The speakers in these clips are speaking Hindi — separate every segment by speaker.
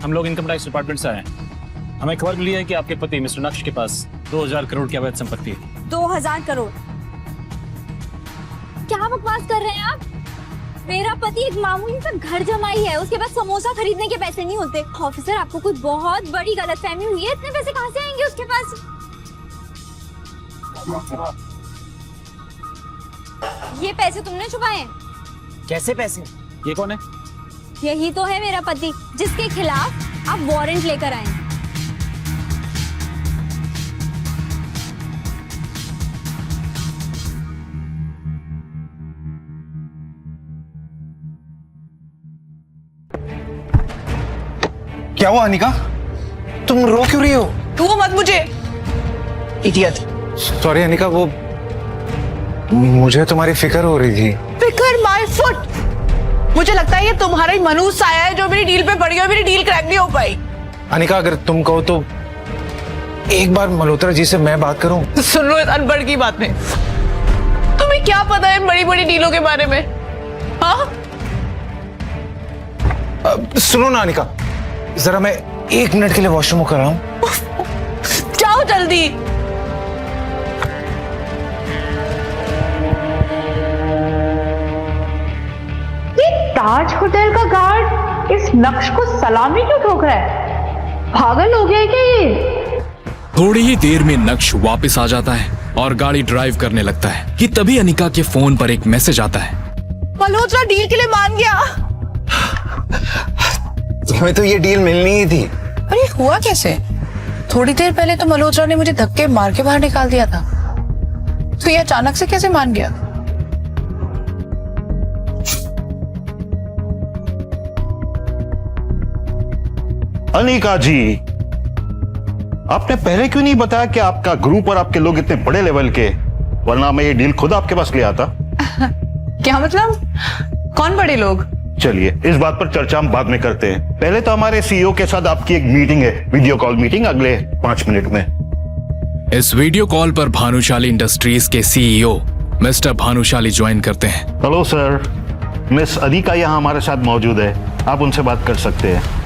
Speaker 1: हम लोग इनकम टैक्स डिपार्टमेंट से आए हैं। हमें खबर मिली है कि आपके पति मिस्टर नक्श के पास 2000 करोड़ की अवैध संपत्ति है।
Speaker 2: 2000 करोड़? क्या बकवास कर रहे हैं आप? मेरा पति एक मामूली सा घर जमाई है, उसके पास समोसा खरीदने के पैसे नहीं होते। ऑफिसर, आपको कुछ बहुत बड़ी गलतफहमी हुई है। इतने पैसे कहाँ से आएंगे उसके पास? ये पैसे तुमने छुपाए हैं?
Speaker 3: कैसे पैसे?
Speaker 1: ये कौन है?
Speaker 2: यही तो है मेरा पति, जिसके खिलाफ आप वारंट लेकर आए हैं।
Speaker 4: क्या हुआ अनिका? तुम रो क्यों रही हो?
Speaker 5: तू मत मुझे, इडियट।
Speaker 4: सॉरी अनिका, वो मुझे तुम्हारी फिक्र हो रही थी।
Speaker 5: फिकर माय फुट। मुझे लगता है ये तुम्हारा ही मनूस आया है जो मेरी डील पे पड़ गया, मेरी डील क्रैक नहीं हो पाई।
Speaker 4: अनिका, अगर तुम कहो तो एक बार मल्होत्रा जी से मैं बात करूं?
Speaker 5: सुन लो इस अनपढ़ की बात में, तुम्हें क्या पता है बड़ी बड़ी डीलों के बारे में? हाँ,
Speaker 4: सुनो ना अनिका, जरा मैं 1 मिनट के लिए वॉशरूम होकर आऊं।
Speaker 5: जाओ जल्दी।
Speaker 6: ताज होटल का गार्ड इस नक्श को सलामी क्यों ठोक रहा है? पागल हो गया है क्या ये?
Speaker 7: थोड़ी ही देर में नक्श वापस आ जाता है और गाड़ी ड्राइव करने लगता है कि तभी अनिका के फोन पर एक मैसेज आता है।
Speaker 5: मल्होत्रा डील के लिए मान गया।
Speaker 4: तुम्हें तो ये डील मिलनी ही थी।
Speaker 5: अरे हुआ कैसे? थोड़ी देर पहले तो मल्होत्रा ने मुझे धक्के मार के बाहर निकाल दिया था, तो ये अचानक से कैसे मान गया?
Speaker 8: अनिका जी, आपने पहले क्यों नहीं बताया कि आपका ग्रुप और आपके लोग इतने बड़े लेवल के, वरना मैं ये डील खुद आपके पास ले आता।
Speaker 5: क्या मतलब? कौन बड़े लोग?
Speaker 8: चलिए इस बात पर चर्चा हम बाद में करते हैं। पहले तो हमारे सीईओ के साथ आपकी एक मीटिंग है, वीडियो कॉल मीटिंग, अगले 5 मिनट में।
Speaker 7: इस वीडियो कॉल पर भानुशाली इंडस्ट्रीज के सीईओ मिस्टर भानुशाली ज्वाइन करते हैं।
Speaker 8: हेलो सर, मिस अनिका यहाँ हमारे साथ मौजूद है, आप उनसे बात कर सकते हैं।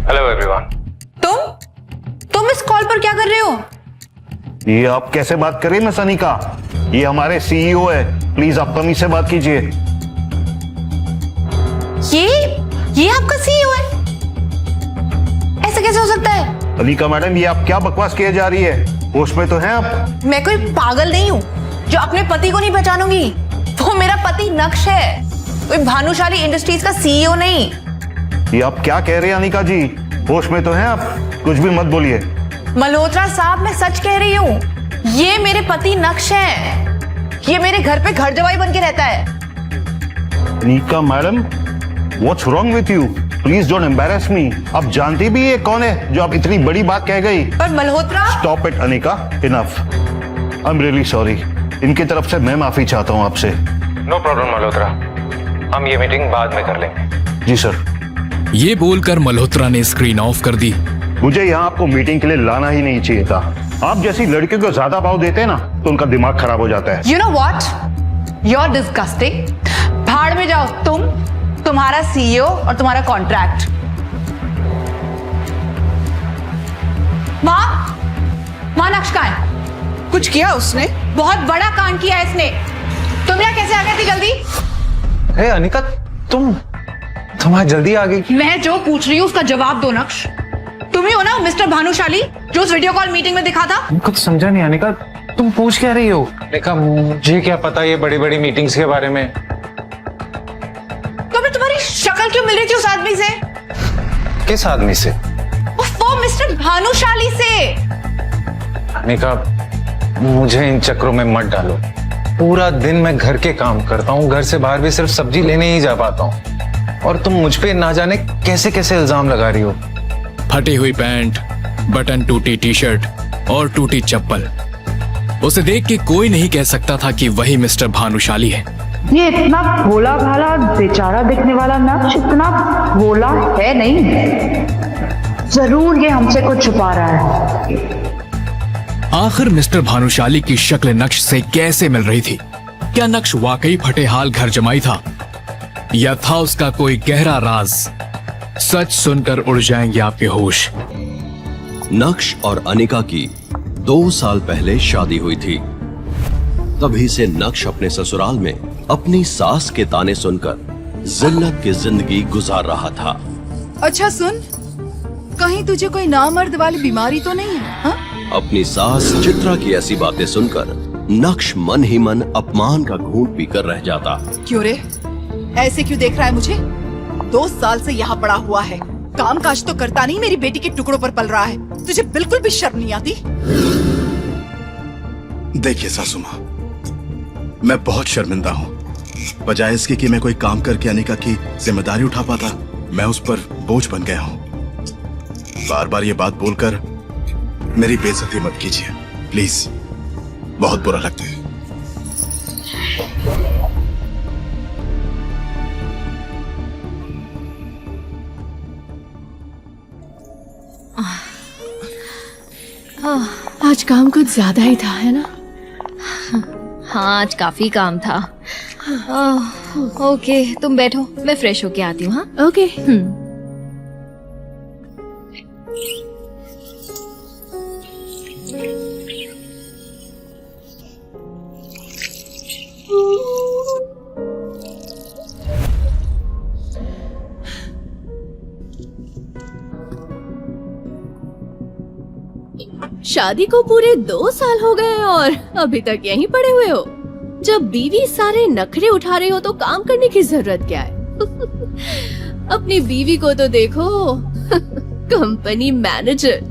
Speaker 4: Hello everyone.
Speaker 5: तुम इस कॉल पर क्या कर रहे हो?
Speaker 8: ये आप कैसे बात कर रही हैं मिस अनिका? ये हमारे सीईओ है, प्लीज आप तमीज से बात कीजिए।
Speaker 5: ये आपका सीईओ है? ऐसे कैसे हो सकता है?
Speaker 8: अनिका मैडम, ये आप क्या बकवास किए जा रही है? होश में तो हैं आप?
Speaker 5: मैं कोई पागल नहीं हूँ जो अपने पति को नहीं पहचानूंगी। वो मेरा पति नक्श है, कोई भानुशाली इंडस्ट्रीज का सीईओ नहीं।
Speaker 8: ये आप क्या कह रहे हैं अनिका जी? होश में तो हैं आप? कुछ भी मत बोलिए।
Speaker 5: मल्होत्रा साहब, मैं सच कह रही हूँ, ये मेरे पति नक्श है। ये मेरे घर पे घर जवाई बन के रहता है।
Speaker 8: Anika madam, what's wrong with you? Please don't embarrass me. आप जानती भी ये कौन है जो आप इतनी बड़ी बात कह गई?
Speaker 5: पर Malhotra.
Speaker 8: Stop it Anika, enough. I am really sorry. इनकी तरफ से मैं माफी चाहता हूँ आपसे।
Speaker 4: नो प्रॉब्लम मल्होत्रा, हम ये मीटिंग बाद में कर लेंगे।
Speaker 8: जी सर।
Speaker 7: ये बोलकर मल्होत्रा ने स्क्रीन ऑफ कर दी।
Speaker 8: मुझे यहाँ आपको मीटिंग के लिए लाना ही नहीं चाहिए था। आप जैसी लड़कियों को ज्यादा भाव देते हैं ना, तो उनका दिमाग खराब हो जाता है।
Speaker 5: You know what? You are disgusting. भाड़ में जाओ तुम, तुम्हारा सीईओ और तुम्हारा कॉन्ट्रैक्ट। माँ नक्श कहाँ है? कुछ किया उसने? बहुत बड़ा कांड किया है इसने। तुम यहाँ कैसे आ गए थे जल्दी?
Speaker 4: हे अनिका, तुम्हारी जल्दी आ गई?
Speaker 5: मैं जो पूछ रही हूँ उसका जवाब दो नक्श। तुम ही हो ना मिस्टर भानुशाली जो उस वीडियो कॉल मीटिंग में दिखा था?
Speaker 4: कुछ समझा नहीं अनिका, तुम पूछ क्या रही हो? अनिका, मुझे क्या पता ये बड़ी बड़ी मीटिंग्स के बारे में।
Speaker 5: तुम्हें तुम्हारी शक्ल क्यों मिल रही थी उस आदमी से?
Speaker 4: किस आदमी से?
Speaker 5: वो मिस्टर भानुशाली से।
Speaker 4: अनिका, मुझे इन चक्रों में मत डालो। पूरा दिन मैं घर के काम करता हूँ, घर से बाहर भी सिर्फ सब्जी लेने ही जा पाता हूँ, और तुम मुझ पे ना जाने कैसे कैसे इल्जाम लगा रही हो।
Speaker 7: फटी हुई पैंट, बटन टूटी टी शर्ट और टूटी चप्पल। उसे देख के कोई नहीं कह सकता था कि वही मिस्टर भानुशाली है।
Speaker 6: ये इतना भोला भाला बेचारा दिखने वाला नक्श इतना भोला है नहीं। जरूर ये हमसे कुछ छुपा रहा है।
Speaker 7: आखिर मिस्टर भानुशाली की शक्ल नक्श से कैसे मिल रही थी? क्या नक्श वाकई फटे हाल घर जमाई था, या था उसका कोई गहरा राज? सच सुनकर उड़ जाएंगे आपके होश।
Speaker 3: नक्श और अनिका की 2 साल पहले शादी हुई थी। तभी से नक्श अपने ससुराल में अपनी सास के ताने सुनकर जिल्लत की जिंदगी गुजार रहा था।
Speaker 9: अच्छा सुन, कहीं तुझे कोई नामर्द वाली बीमारी तो नहीं है? हा?
Speaker 3: अपनी सास चित्रा की ऐसी बातें सुनकर नक्श मन ही मन अपमान का घूंट पीकर रह जाता।
Speaker 9: क्यों रे, ऐसे क्यों देख रहा है मुझे? 2 साल से यहाँ पड़ा हुआ है, काम काज तो करता नहीं, मेरी बेटी के टुकड़ों पर पल रहा है। तुझे बिल्कुल भी शर्म नहीं आती?
Speaker 10: देखिए सासू माँ, मैं बहुत शर्मिंदा हूँ। बजाय इसके कि मैं कोई काम करके अनिका की जिम्मेदारी उठा पाता, मैं उस पर बोझ बन गया हूँ। बार बार ये बात बोलकर मेरी बेइज्जती मत कीजिए प्लीज, बहुत बुरा लगता है।
Speaker 5: आज काम कुछ ज्यादा ही था, है ना?
Speaker 2: हाँ, आज काफी काम था। ओके, तुम बैठो, मैं फ्रेश होके आती हूँ। हाँ,
Speaker 5: ओके। शादी को पूरे 2 साल हो गए और अभी तक यहीं पड़े हुए हो। जब बीवी सारे नखरे उठा रही हो तो काम करने की जरूरत क्या है? अपनी बीवी को तो देखो, कंपनी मैनेजर,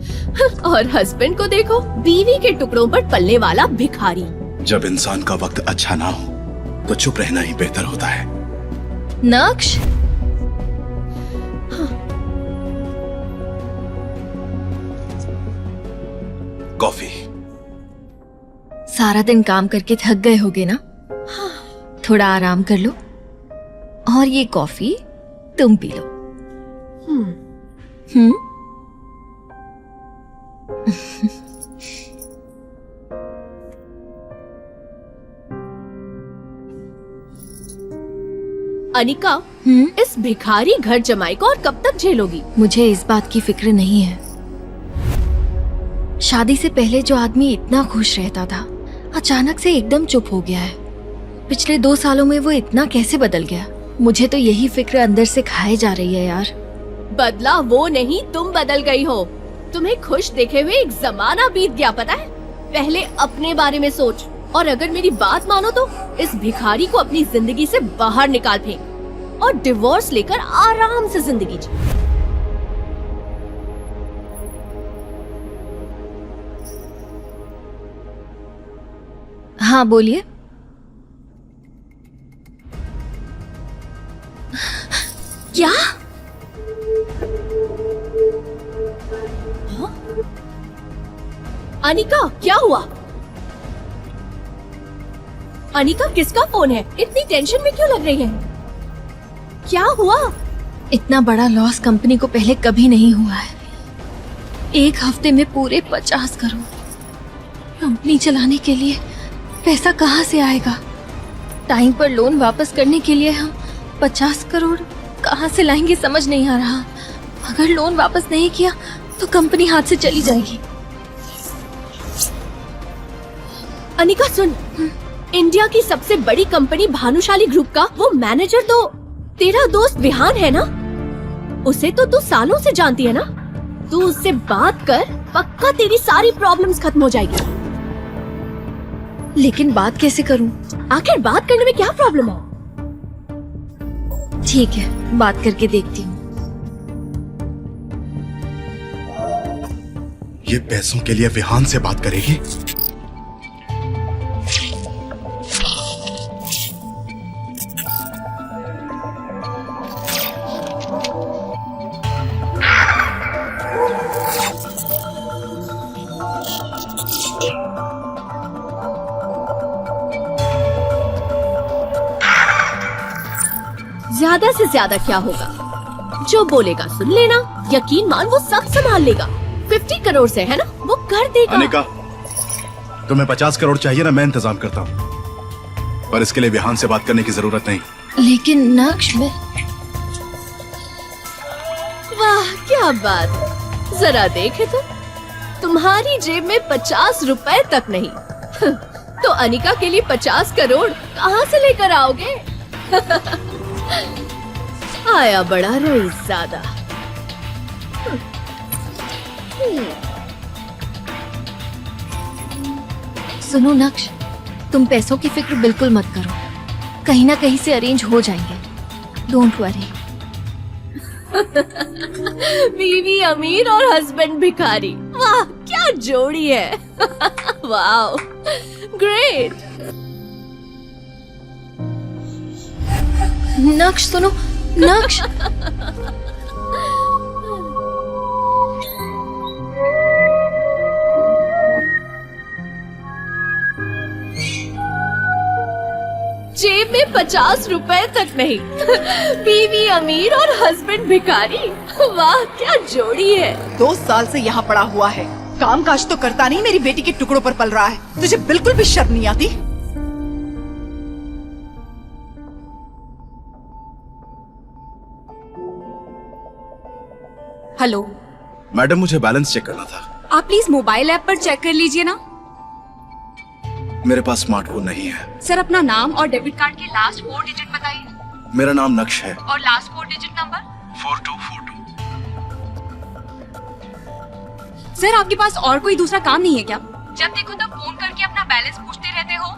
Speaker 5: और हस्बैंड को देखो, बीवी के टुकड़ों पर पलने वाला भिखारी।
Speaker 10: जब इंसान का वक्त अच्छा ना हो तो चुप रहना ही बेहतर होता है।
Speaker 2: नक्श,
Speaker 10: कॉफी।
Speaker 2: सारा दिन काम करके थक गए होगे ना? थोड़ा आराम कर लो और ये कॉफी तुम पी लो।
Speaker 5: अनिका, इस भिखारी घर जमाई को और कब तक झेलोगी?
Speaker 2: मुझे इस बात की फिक्र नहीं है। शादी से पहले जो आदमी इतना खुश रहता था, अचानक से एकदम चुप हो गया है। पिछले 2 सालों में वो इतना कैसे बदल गया? मुझे तो यही फिक्र अंदर से खाए जा रही है यार।
Speaker 5: बदला वो नहीं, तुम बदल गई हो। तुम्हें खुश देखे हुए एक जमाना बीत गया, पता है? पहले अपने बारे में सोच, और अगर मेरी बात मानो तो इस भिखारी को अपनी जिंदगी से बाहर निकाल फेंक और डिवोर्स लेकर आराम से जिंदगी जी।
Speaker 2: हाँ बोलिए।
Speaker 5: क्या? अनिका, क्या हुआ? अनिका, किसका फोन है? इतनी टेंशन में क्यों लग रही है? क्या हुआ?
Speaker 2: इतना बड़ा लॉस कंपनी को पहले कभी नहीं हुआ है। 1 हफ्ते में पूरे 50 करोड़। कंपनी चलाने के लिए पैसा कहाँ से आएगा? टाइम पर लोन वापस करने के लिए हम 50 करोड़ कहाँ से लाएंगे समझ नहीं आ रहा। अगर लोन वापस नहीं किया तो कंपनी हाथ से चली जाएगी।
Speaker 5: अनिका सुन, इंडिया की सबसे बड़ी कंपनी भानुशाली ग्रुप का वो मैनेजर तो तेरा दोस्त विहान है ना? उसे तो तू सालों से जानती है ना? तू उससे बात कर, पक्का तेरी सारी प्रॉब्लम्स खत्म हो जाएगी।
Speaker 2: लेकिन बात कैसे करूं?
Speaker 5: आखिर बात करने में क्या प्रॉब्लम है?
Speaker 2: ठीक है, बात करके देखती हूँ।
Speaker 10: ये पैसों के लिए विहान से बात करेगी?
Speaker 5: ज्यादा से ज्यादा क्या होगा? जो बोलेगा सुन लेना, यकीन मान वो सब संभाल लेगा। 50 करोड़ से, है ना? वो कर देगा।
Speaker 10: अनिका, तुम्हें 50 करोड़ चाहिए ना? मैं इंतजाम करता हूँ, पर इसके लिए विहान से बात करने की जरूरत नहीं।
Speaker 2: लेकिन नक्श में
Speaker 5: वाह क्या बात, जरा देखे तो तुम्हारी जेब में 50 रुपए तक नहीं तो अनिका के लिए 50 करोड़ कहाँ से लेकर आओगे? आया बड़ा रईसज़ादा।
Speaker 2: सुनो नक्श, तुम पैसों की फिक्र बिल्कुल मत करो, कहीं ना कहीं से अरेंज हो जाएंगे, डोंट वरी।
Speaker 5: बीवी अमीर और हस्बैंड भिखारी, वाह क्या जोड़ी है। वाह ग्रेट।
Speaker 2: नक्श सुनो, नक्श
Speaker 5: जेब में 50 रुपए तक नहीं। बीवी अमीर और हस्बैंड भिखारी, वाह क्या जोड़ी है।
Speaker 9: 2 साल से यहाँ पड़ा हुआ है, काम काज तो करता नहीं, मेरी बेटी के टुकड़ों पर पल रहा है। तुझे बिल्कुल भी शर्म नहीं आती?
Speaker 11: हेलो
Speaker 10: मैडम, मुझे बैलेंस चेक करना था।
Speaker 11: आप प्लीज मोबाइल ऐप पर चेक कर लीजिए ना।
Speaker 10: मेरे पास स्मार्टफोन नहीं है।
Speaker 11: सर अपना नाम और डेबिट कार्ड के लास्ट 4 डिजिट बताइए।
Speaker 10: मेरा नाम नक्श है।
Speaker 11: और लास्ट 4 डिजिट नंबर
Speaker 10: 4242।
Speaker 11: सर आपके पास और कोई दूसरा काम नहीं है क्या? जब देखो तब फोन करके अपना बैलेंस पूछते रहते हो।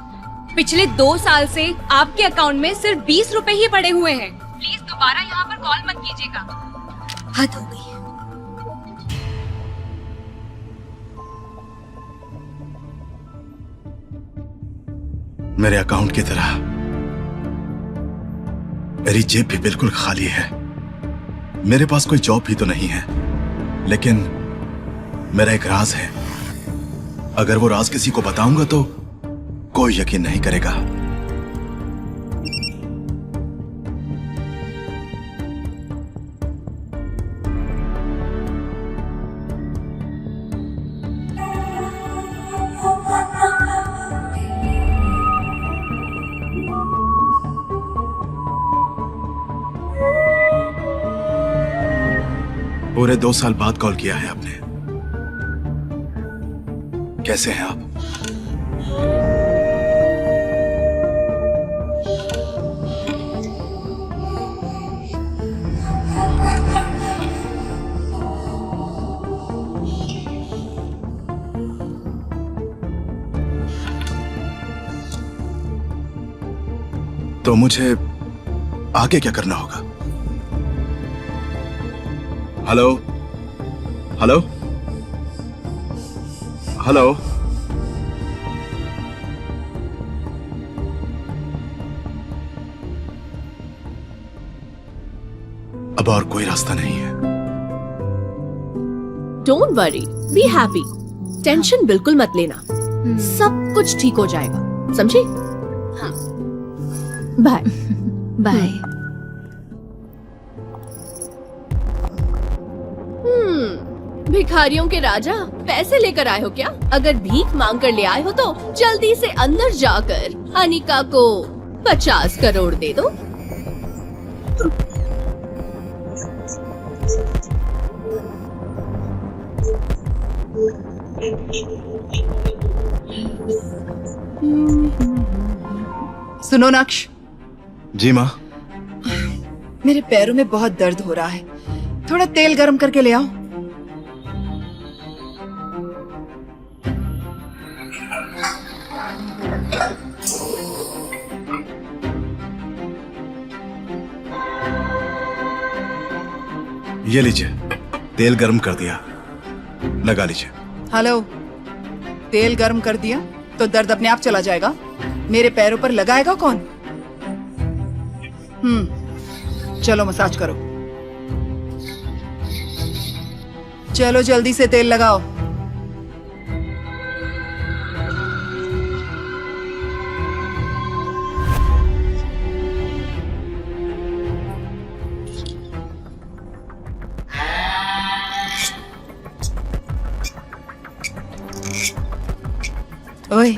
Speaker 11: पिछले 2 साल से आपके अकाउंट में सिर्फ 20 रुपए ही पड़े हुए हैं। प्लीज दोबारा यहाँ पर कॉल मत कीजिएगा। हद हो गई है।
Speaker 10: मेरे अकाउंट की तरह मेरी जेब भी बिल्कुल खाली है। मेरे पास कोई जॉब भी तो नहीं है, लेकिन मेरा एक राज है। अगर वो राज किसी को बताऊंगा तो कोई यकीन नहीं करेगा। पूरे 2 साल बाद कॉल किया है आपने। कैसे हैं आप? तो मुझे आगे क्या करना होगा? Hello hello hello. अब और कोई रास्ता नहीं है।
Speaker 5: Don't worry, be happy, tension बिल्कुल मत लेना, सब कुछ ठीक हो जाएगा, समझी? हाँ बाय
Speaker 2: बाय।
Speaker 5: भिखारियों के राजा, पैसे लेकर आए हो क्या? अगर भीख मांग कर ले आए हो तो जल्दी से अंदर जाकर अनिका को 50 करोड़ दे दो।
Speaker 9: सुनो नक्श।
Speaker 10: जी माँ।
Speaker 9: मेरे पैरों में बहुत दर्द हो रहा है, थोड़ा तेल गर्म करके ले आओ।
Speaker 10: ये लीजिए, तेल गर्म कर दिया, लगा लीजिए।
Speaker 9: हेलो, तेल गर्म कर दिया तो दर्द अपने आप चला जाएगा? मेरे पैरों पर लगाएगा कौन? चलो मसाज करो, चलो जल्दी से तेल लगाओ। ओए,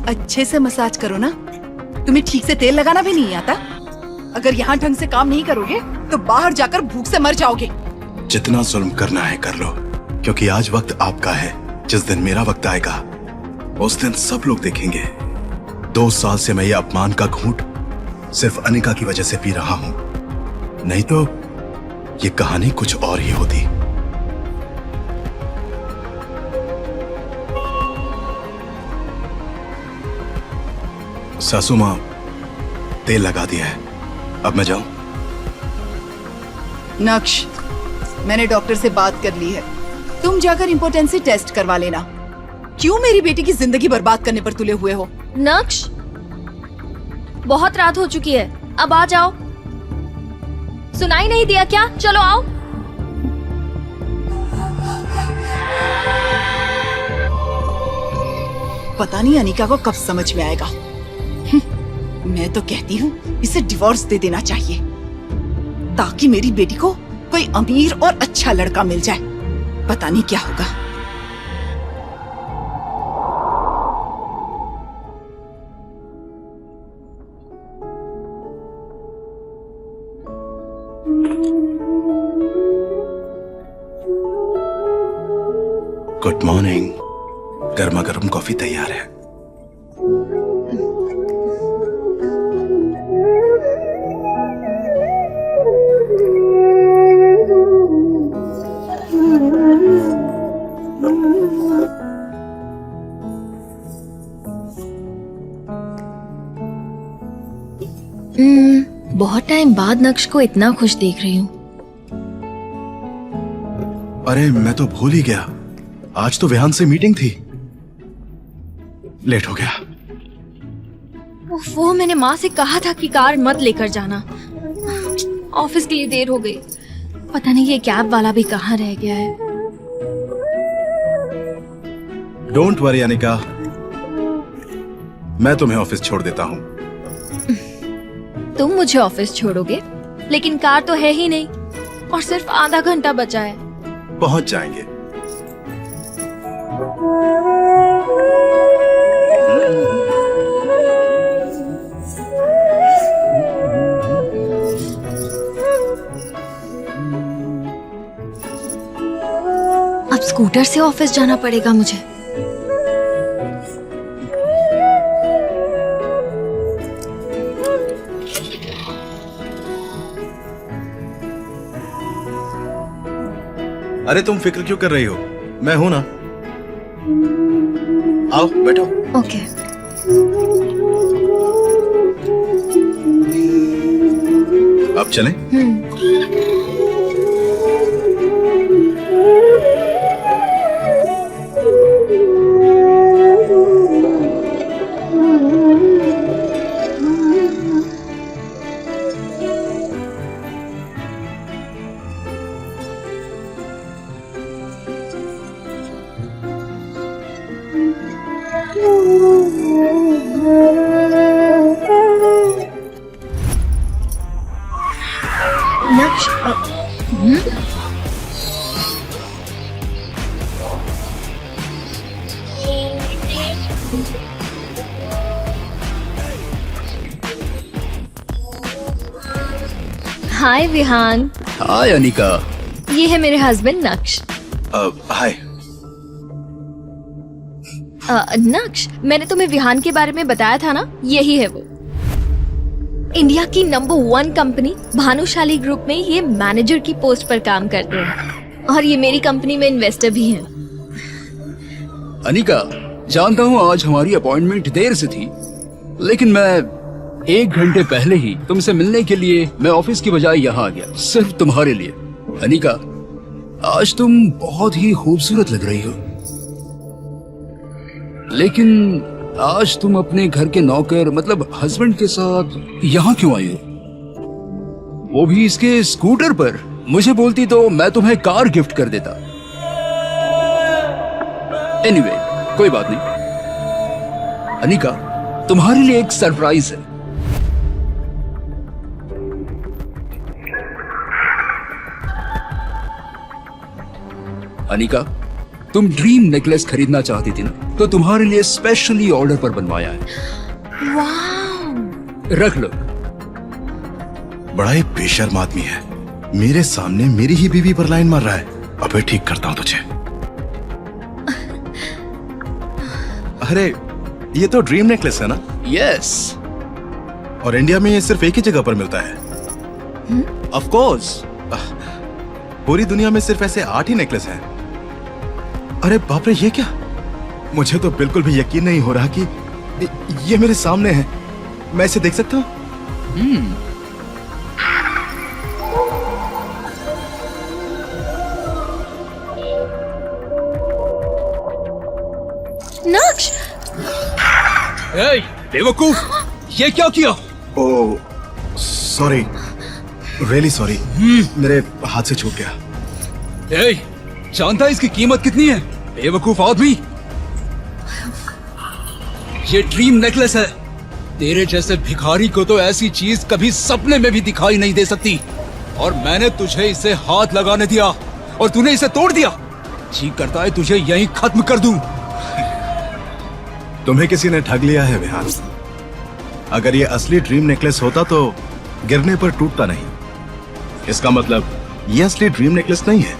Speaker 9: अच्छे से मसाज करो ना, तुम्हें तुम्हें ठीक से तेल लगाना भी नहीं आता? अगर यहाँ ढंग से काम नहीं करोगे तो बाहर जाकर भूख से मर जाओगे।
Speaker 10: जितना जुल्म करना है कर लो, क्योंकि आज वक्त आपका है। जिस दिन मेरा वक्त आएगा उस दिन सब लोग देखेंगे। 2 साल से मैं ये अपमान का घूंट सिर्फ अनिका की वजह से पी रहा हूं, नहीं तो ये कहानी कुछ और ही होती। सासू मां, तेल लगा दिया है, अब मैं जाऊं?
Speaker 9: नक्श, मैंने डॉक्टर से बात कर ली है, तुम जाकर इम्पोर्टेंसी टेस्ट करवा लेना। क्यों मेरी बेटी की जिंदगी बर्बाद करने पर तुले हुए हो?
Speaker 2: नक्श, बहुत रात हो चुकी है, अब आ जाओ। सुनाई नहीं दिया क्या? चलो आओ।
Speaker 9: पता नहीं अनिका को कब समझ में आएगा। मैं तो कहती हूँ इसे डिवोर्स दे देना चाहिए, ताकि मेरी बेटी को कोई अमीर और अच्छा लड़का मिल जाए। पता नहीं क्या होगा।
Speaker 10: Good morning. गर्मा गर्म कॉफी तैयार है।
Speaker 2: बहुत टाइम बाद नक्श को इतना खुश देख रही हूँ।
Speaker 10: अरे मैं तो भूल ही गया, आज तो विहान से मीटिंग थी, लेट हो गया।
Speaker 2: वो मैंने माँ से कहा था कि कार मत लेकर जाना, ऑफिस के लिए देर हो गई। पता नहीं ये कैब वाला भी कहाँ रह गया है।
Speaker 10: डोंट वरी अनिका, मैं तुम्हें ऑफिस छोड़ देता हूँ।
Speaker 2: तुम मुझे ऑफिस छोड़ोगे, लेकिन कार तो है ही नहीं और सिर्फ आधा घंटा बचा है।
Speaker 10: पहुंच जाएंगे।
Speaker 2: अब स्कूटर से ऑफिस जाना पड़ेगा मुझे।
Speaker 10: अरे तुम फिक्र क्यों कर रही हो, मैं हूं ना। आओ बैठो।
Speaker 2: ओके।
Speaker 10: अब चलें?
Speaker 2: नक्श, हाय विहान।
Speaker 7: हाय अनिका।
Speaker 2: ये है मेरे हस्बैंड नक्श।
Speaker 10: हाय।
Speaker 2: नक्श, मैंने तुम्हें विहान के बारे में बताया था ना, यही है वो। इंडिया की नंबर 1 कंपनी भानुशाली ग्रुप में ये मैनेजर की पोस्ट पर काम करते हैं और ये मेरी कंपनी में इन्वेस्टर भी हैं।
Speaker 7: अनिका, जानता हूँ आज हमारी अपॉइंटमेंट देर से थी, लेकिन मैं 1 घंटे पहले ही तुमसे मिलने के लिए मैं ऑफिस की बजाय यहाँ आ गया, सिर्फ तुम्हारे लिए। अनिका, आज तुम बहुत ही खूबसूरत लग रही हो, लेकिन आज तुम अपने घर के नौकर मतलब हस्बैंड के साथ यहाँ क्यों आई हो? वो भी इसके स्कूटर पर। मुझे बोलती तो मैं तुम्हें कार गिफ्ट कर देता। एनीवे, कोई बात नहीं। अनिका, तुम्हारे लिए एक सरप्राइज है। अनिका, तुम ड्रीम नेकलेस खरीदना चाहती थी ना, तो तुम्हारे लिए स्पेशली ऑर्डर पर बनवाया है।
Speaker 2: वाव,
Speaker 7: रख लो।
Speaker 10: बड़ा ही बेशर्म आदमी है, मेरे सामने मेरी ही बीवी पर लाइन मार रहा है। अबे ठीक करता हूं तुझे। अरे ये तो ड्रीम नेकलेस है ना?
Speaker 7: यस।
Speaker 10: और इंडिया में ये सिर्फ एक ही जगह पर मिलता है। ऑफ कोर्स, पूरी दुनिया में सिर्फ ऐसे 8 ही नेकलेस हैं। अरे बाप रे, ये क्या? मुझे तो बिल्कुल भी यकीन नहीं हो रहा कि ये मेरे सामने है। मैं इसे देख सकता हूँ?
Speaker 2: नक्श!
Speaker 7: ए, बेवकूफ, ये क्या किया?
Speaker 10: ओह सॉरी, रियली सॉरी, मेरे हाथ से छूट गया।
Speaker 7: ए, जानता है इसकी कीमत कितनी है? बेवकूफ आदमी, ये ड्रीम नेकलेस है। तेरे जैसे भिखारी को तो ऐसी चीज कभी सपने में भी दिखाई नहीं दे सकती। और मैंने तुझे इसे हाथ लगाने दिया और तूने इसे तोड़ दिया। जी करता है तुझे यहीं खत्म कर दूं।
Speaker 10: तुम्हें किसी ने ठग लिया है विहान। अगर ये असली ड्रीम नेकलेस होता तो गिरने पर टूटता नहीं। इसका मतलब ये असली ड्रीम नेकलेस नहीं है,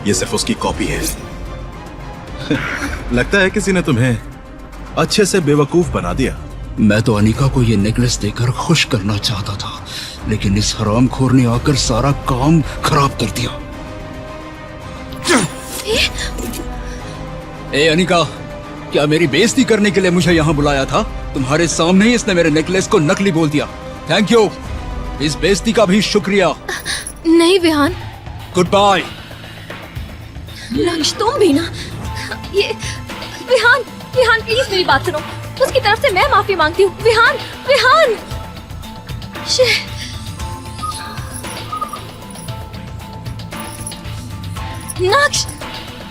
Speaker 10: ये सिर्फ उसकी कॉपी है। लगता है किसी ने तुम्हें अच्छे से बेवकूफ बना दिया।
Speaker 7: मैं तो अनिका को ये नेकलेस देकर खुश करना चाहता था, लेकिन इस हरामखोर ने आकर सारा काम खराब कर दिया। ए अनिका, क्या मेरी बेइज्जती करने के लिए मुझे यहाँ बुलाया था? तुम्हारे सामने ही इसने मेरे नेकलेस को नकली बोल दिया। थैंक यू, इस बेइज्जती का भी शुक्रिया।
Speaker 2: नहीं विहान।
Speaker 7: Good bye.
Speaker 2: नक्श तुम भी ना, ये विहान, विहान प्लीज मेरी बात सुनो। उसकी तरफ से मैं माफी मांगती हूँ। विहान, विहान। नक्श,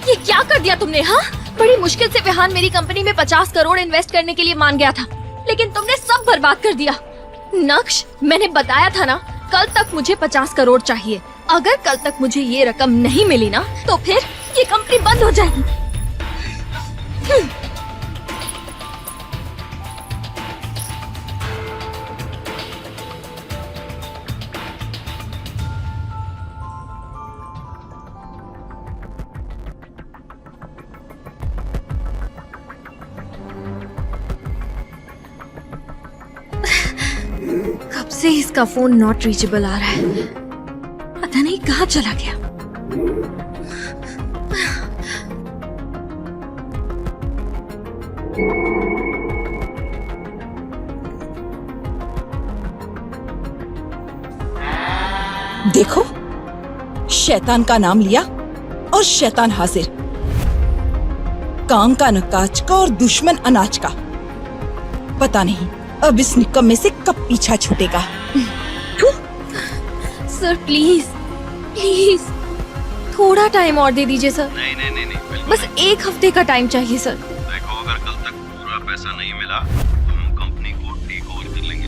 Speaker 2: ये क्या कर दिया तुमने? हाँ, बड़ी मुश्किल से विहान मेरी कंपनी में 50 करोड़ इन्वेस्ट करने के लिए मान गया था, लेकिन तुमने सब बर्बाद कर दिया। नक्श, मैंने बताया था ना, कल तक मुझे 50 करोड़ चाहिए। अगर कल तक मुझे ये रकम नहीं मिली ना, तो फिर ये कंपनी बंद हो जाएगी। कब से इसका फोन नॉट रीचेबल आ रहा है, पता नहीं कहाँ चला गया।
Speaker 9: देखो, शैतान का नाम लिया और शैतान हाजिर। काम का नकाज का और दुश्मन अनाज का। पता नहीं अब इस निकम्मे से कब पीछा छूटेगा।
Speaker 2: सर प्लीज, प्लीज थोड़ा टाइम और दे दीजिए सर।
Speaker 3: नहीं,
Speaker 2: बस 1 हफ्ते का टाइम चाहिए सर।
Speaker 3: देखो, अगर कल तक पूरा पैसा नहीं मिला तो हम कंपनी को टेक ओवर कर लेंगे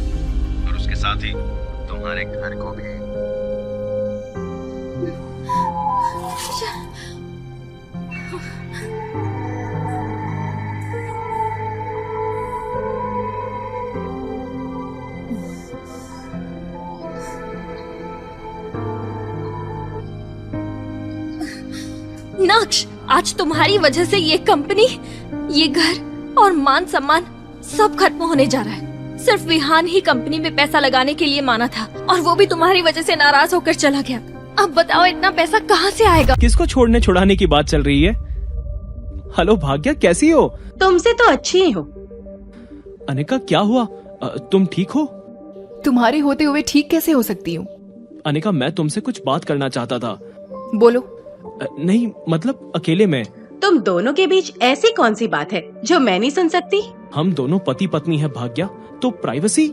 Speaker 3: और उसके साथ ही तुम्हारे घर को भी।
Speaker 2: नक्श, आज तुम्हारी वजह से ये कंपनी, ये घर और मान सम्मान सब खत्म होने जा रहा है। सिर्फ विहान ही कंपनी में पैसा लगाने के लिए माना था, और वो भी तुम्हारी वजह से नाराज होकर चला गया। अब बताओ इतना पैसा कहाँ से आएगा?
Speaker 12: किसको छोड़ने छुड़ाने की बात चल रही है? हेलो भाग्या, कैसी हो?
Speaker 5: तुमसे तो अच्छी ही हो।
Speaker 12: अनिका, क्या हुआ? तुम ठीक हो?
Speaker 11: तुम्हारे होते हुए ठीक कैसे हो सकती हूँ?
Speaker 12: अनिका, मैं तुमसे कुछ बात करना चाहता था।
Speaker 11: बोलो।
Speaker 12: नहीं, मतलब अकेले में।
Speaker 5: तुम दोनों के बीच ऐसी कौन सी बात है जो मैं नहीं सुन सकती?
Speaker 12: हम दोनों पति पत्नी है भाग्या, तो प्राइवेसी।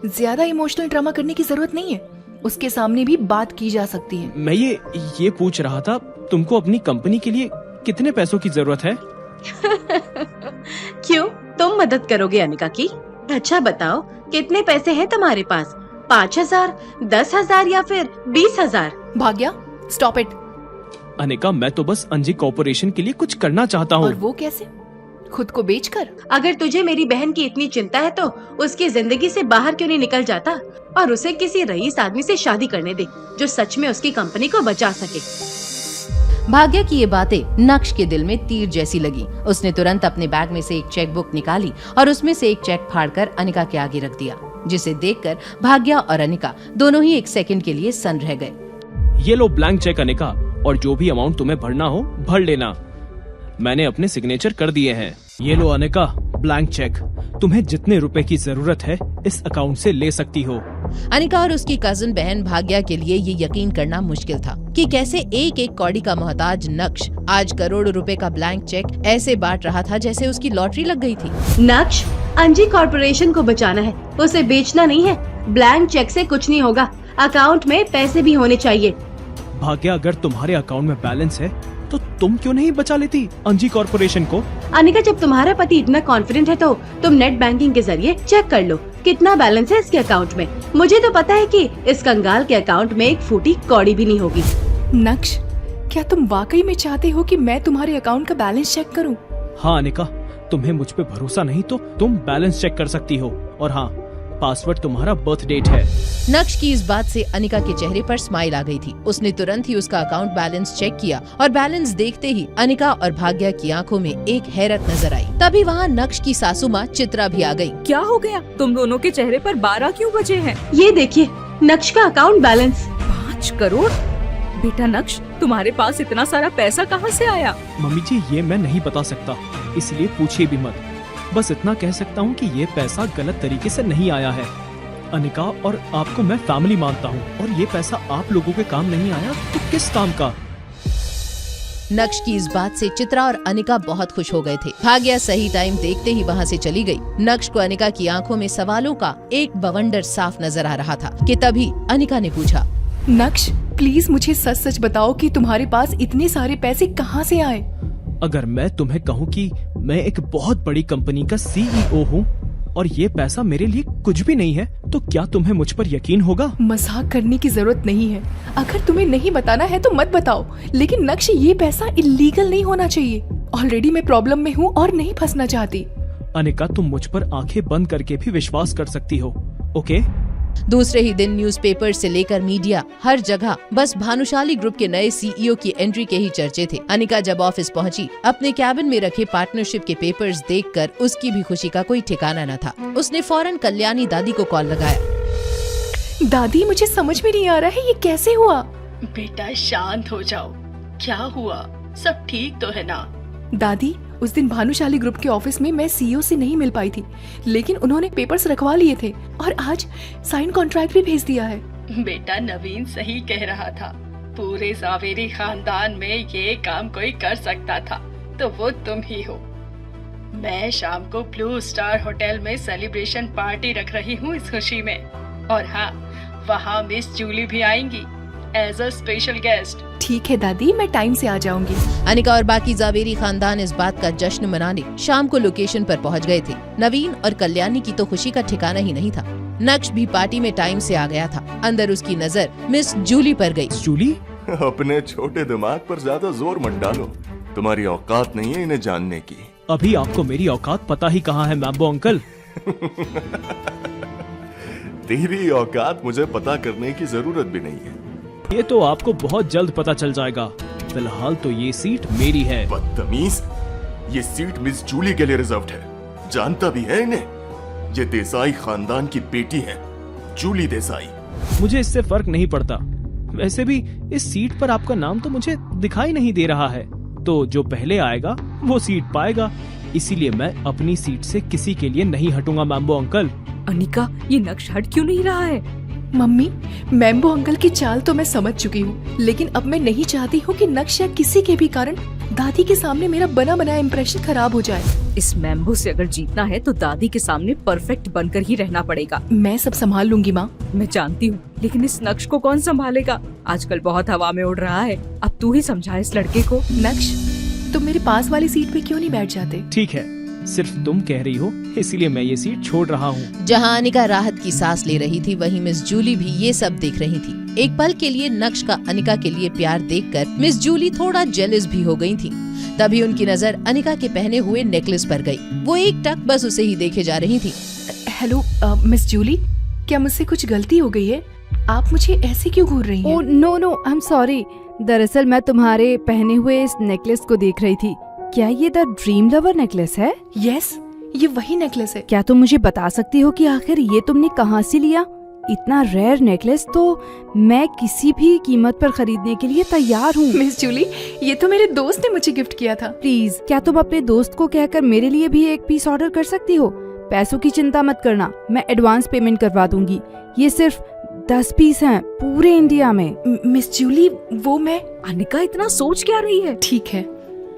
Speaker 11: ज्यादा इमोशनल ड्रामा करने की जरूरत नहीं है, उसके सामने भी बात की जा सकती है।
Speaker 12: मैं ये पूछ रहा था, तुमको अपनी कंपनी के लिए कितने पैसों की जरूरत है?
Speaker 5: क्यों, तुम मदद करोगे अनिका की? अच्छा बताओ, कितने पैसे हैं तुम्हारे पास? 5,000, 10,000 या फिर 20,000?
Speaker 11: भाग्या, स्टॉप इट।
Speaker 12: अनिका, मैं तो बस अंजी कॉर्पोरेशन के लिए कुछ करना चाहता हूँ।
Speaker 11: और वो कैसे?
Speaker 9: खुद को बेचकर?
Speaker 5: अगर तुझे मेरी बहन की इतनी चिंता है तो उसकी जिंदगी से बाहर क्यों नहीं निकल जाता और उसे किसी रईस आदमी से शादी करने दे जो सच में उसकी कंपनी को बचा सके।
Speaker 13: भाग्या की ये बातें नक्श के दिल में तीर जैसी लगी। उसने तुरंत अपने बैग में से एक चेक बुक निकाली और उसमें से एक चेक फाड़कर अनिका के आगे रख दिया, जिसे देखकर भाग्या और अनिका दोनों ही एक सेकंड के लिए सन्न रह गए।
Speaker 12: ये लो ब्लैंक चेक अनिका, और जो भी अमाउंट तुम्हें भरना हो भर लेना। मैंने अपने सिग्नेचर कर दिए हैं। ये लो अनिका ब्लैंक चेक, तुम्हें जितने रुपए की जरूरत है इस अकाउंट से ले सकती हो।
Speaker 13: अनिका और उसकी कजिन बहन भाग्या के लिए ये यकीन करना मुश्किल था कि कैसे एक एक कौड़ी का मोहताज नक्श आज करोड़ों रुपए का ब्लैंक चेक ऐसे बांट रहा था जैसे उसकी लॉटरी लग गई थी।
Speaker 5: नक्श, अंजी कॉर्पोरेशन को बचाना है, उसे बेचना नहीं है। ब्लैंक चेक से कुछ नहीं होगा, अकाउंट में पैसे भी होने चाहिए।
Speaker 12: भाग्या, अगर तुम्हारे अकाउंट में बैलेंस है तो तुम क्यों नहीं बचा लेती अंजी कॉर्पोरेशन को?
Speaker 5: अनिका, जब तुम्हारा पति इतना कॉन्फिडेंट है तो तुम नेट बैंकिंग के जरिए चेक कर लो कितना बैलेंस है इसके अकाउंट में। मुझे तो पता है कि इस कंगाल के अकाउंट में एक फूटी कौड़ी भी नहीं होगी।
Speaker 9: नक्श, क्या तुम वाकई में चाहते हो कि मैं तुम्हारे अकाउंट का बैलेंस चेक करूं?
Speaker 12: हाँ अनिका, तुम्हें मुझ पे भरोसा नहीं तो तुम बैलेंस चेक कर सकती हो, और हाँ, पासवर्ड तुम्हारा बर्थ डेट है।
Speaker 13: नक्श की इस बात से अनिका के चेहरे पर स्माइल आ गई थी। उसने तुरंत ही उसका अकाउंट बैलेंस चेक किया और बैलेंस देखते ही अनिका और भाग्या की आंखों में एक हैरत नजर आई। तभी वहाँ नक्श की सासू माँ चित्रा भी आ गई।
Speaker 11: क्या हो गया? तुम दोनों के चेहरे पर 12 क्यों बजे हैं?
Speaker 5: ये देखिए नक्श का अकाउंट बैलेंस
Speaker 11: 5 करोड़। बेटा नक्श, तुम्हारे पास इतना सारा पैसा कहाँ से आया?
Speaker 12: मम्मी जी, ये मैं नहीं बता सकता, इसलिए पूछिए भी मत। बस इतना कह सकता हूँ कि ये पैसा गलत तरीके से नहीं आया है। अनिका और आपको मैं फैमिली मानता हूँ, और ये पैसा आप लोगों के काम नहीं आया तो किस काम का?
Speaker 13: नक्श की इस बात से चित्रा और अनिका बहुत खुश हो गए थे। भाग्या सही टाइम देखते ही वहाँ से चली गई। नक्श को अनिका की आंखों में सवालों का एक बवंडर साफ नजर आ रहा था कि तभी अनिका ने पूछा,
Speaker 9: नक्श, प्लीज मुझे सच सच बताओ कि तुम्हारे पास इतने सारे पैसे कहाँ से आए?
Speaker 12: अगर मैं तुम्हें कहूँ कि मैं एक बहुत बड़ी कंपनी का सीईओ हूँ और ये पैसा मेरे लिए कुछ भी नहीं है, तो क्या तुम्हें मुझ पर यकीन होगा?
Speaker 9: मजाक करने की जरूरत नहीं है। अगर तुम्हें नहीं बताना है तो मत बताओ, लेकिन नक्श, ये पैसा इलीगल नहीं होना चाहिए। ऑलरेडी मैं प्रॉब्लम में हूँ और नहीं फंसना चाहती।
Speaker 12: अनिका, तुम मुझ पर आंखें बंद करके भी विश्वास कर सकती हो, ओके?
Speaker 13: दूसरे ही दिन न्यूज़पेपर से लेकर मीडिया हर जगह बस भानुशाली ग्रुप के नए सीईओ की एंट्री के ही चर्चे थे। अनिका जब ऑफिस पहुंची, अपने कैबिन में रखे पार्टनरशिप के पेपर्स देखकर उसकी भी खुशी का कोई ठिकाना न था। उसने फौरन कल्याणी दादी को कॉल लगाया।
Speaker 9: दादी, मुझे समझ में नहीं आ रहा है ये कैसे हुआ?
Speaker 14: बेटा शांत हो जाओ, क्या हुआ? सब ठीक तो है ना?
Speaker 9: दादी, उस दिन भानुशाली ग्रुप के ऑफिस में मैं सीईओ से नहीं मिल पाई थी, लेकिन उन्होंने पेपर्स रखवा लिए थे और आज साइन कॉन्ट्रैक्ट भी भेज दिया है।
Speaker 14: बेटा नवीन सही कह रहा था, पूरे जावेरी खानदान में ये काम कोई कर सकता था तो वो तुम ही हो। मैं शाम को ब्लू स्टार होटल में सेलिब्रेशन पार्टी रख रही हूँ इस खुशी में, और हाँ, वहाँ मिस जूली भी आएंगी एज अ स्पेशल गेस्ट।
Speaker 9: ठीक है दादी, मैं टाइम से आ जाऊंगी।
Speaker 13: अनिका और बाकी जावेरी खानदान इस बात का जश्न मनाने शाम को लोकेशन पर पहुंच गए थे। नवीन और कल्याणी की तो खुशी का ठिकाना ही नहीं था। नक्श भी पार्टी में टाइम से आ गया था। अंदर उसकी नजर मिस जूली पर गई।
Speaker 12: जूली?
Speaker 15: अपने छोटे दिमाग पर ज्यादा जोर मत डालो, तुम्हारी औकात नहीं है इन्हें जानने की।
Speaker 12: अभी आपको मेरी औकात पता ही कहाँ है मैम्बो अंकल।
Speaker 15: तेरी औकात मुझे पता करने की जरूरत भी नहीं है।
Speaker 12: ये तो आपको बहुत जल्द पता चल जाएगा। फिलहाल तो ये सीट मेरी है।
Speaker 15: बदतमीज, ये सीट मिस जूली के लिए रिजर्व्ड है। जानता भी है इन्हें? ये देसाई खानदान की बेटी है, जूली देसाई।
Speaker 12: मुझे इससे फर्क नहीं पड़ता। वैसे भी इस सीट पर आपका नाम तो मुझे दिखाई नहीं दे रहा है, तो जो पहले आएगा वो सीट पाएगा। इसीलिए मैं अपनी सीट से किसी के लिए नहीं हटूंगा मैम्बो अंकल।
Speaker 11: अनिका, ये नक्श हट क्यों नहीं रहा है?
Speaker 9: मम्मी, मैम्बो अंकल की चाल तो मैं समझ चुकी हूँ, लेकिन अब मैं नहीं चाहती हूँ कि नक्श या किसी के भी कारण दादी के सामने मेरा बना बनाया इम्प्रेशन खराब हो जाए।
Speaker 11: इस मैम्बो से अगर जीतना है तो दादी के सामने परफेक्ट बनकर ही रहना पड़ेगा।
Speaker 9: मैं सब संभाल लूंगी माँ।
Speaker 11: मैं जानती हूँ, लेकिन इस नक्श को कौन संभालेगा? आजकल बहुत हवा में उड़ रहा है। अब तू ही समझा इस लड़के को।
Speaker 9: नक्श, तुम मेरे पास वाली सीट पे क्यों नहीं बैठ जाते?
Speaker 12: ठीक है, सिर्फ तुम कह रही हो, इसीलिए मैं ये सीट छोड़ रहा हूँ।
Speaker 13: जहां अनिका राहत की सांस ले रही थी, वहीं मिस जूली भी ये सब देख रही थी। एक पल के लिए नक्श का अनिका के लिए प्यार देखकर मिस जूली थोड़ा जेलस भी हो गई थी। तभी उनकी नजर अनिका के पहने हुए नेकलेस पर गई। वो एक टक बस उसे ही देखे जा रही थी।
Speaker 16: हेलो मिस जूली, क्या मुझसे कुछ गलती हो गई है? आप मुझे ऐसे क्यों घूर रही हैं?
Speaker 17: Oh no, I am sorry. दरअसल मैं तुम्हारे पहने हुए इस नेकलेस को देख रही थी। क्या ये द ड्रीम लवर नेकलेस है?
Speaker 16: यस, ये वही नेकलेस है।
Speaker 17: क्या तुम मुझे बता सकती हो कि आखिर ये तुमने कहाँ से लिया? इतना रेयर नेकलेस तो मैं किसी भी कीमत पर खरीदने के लिए तैयार हूँ।
Speaker 16: मिस जूली, ये तो मेरे दोस्त ने मुझे गिफ्ट किया था।
Speaker 17: प्लीज, क्या तुम अपने दोस्त को कहकर मेरे लिए भी एक पीस ऑर्डर कर सकती हो? पैसों की चिंता मत करना, मैं एडवांस पेमेंट करवा दूंगी। ये सिर्फ 10 पीस हैं पूरे इंडिया में।
Speaker 16: मिस जूली, वो मैं
Speaker 17: अनिका इतना सोच क्या रही है?
Speaker 16: ठीक है,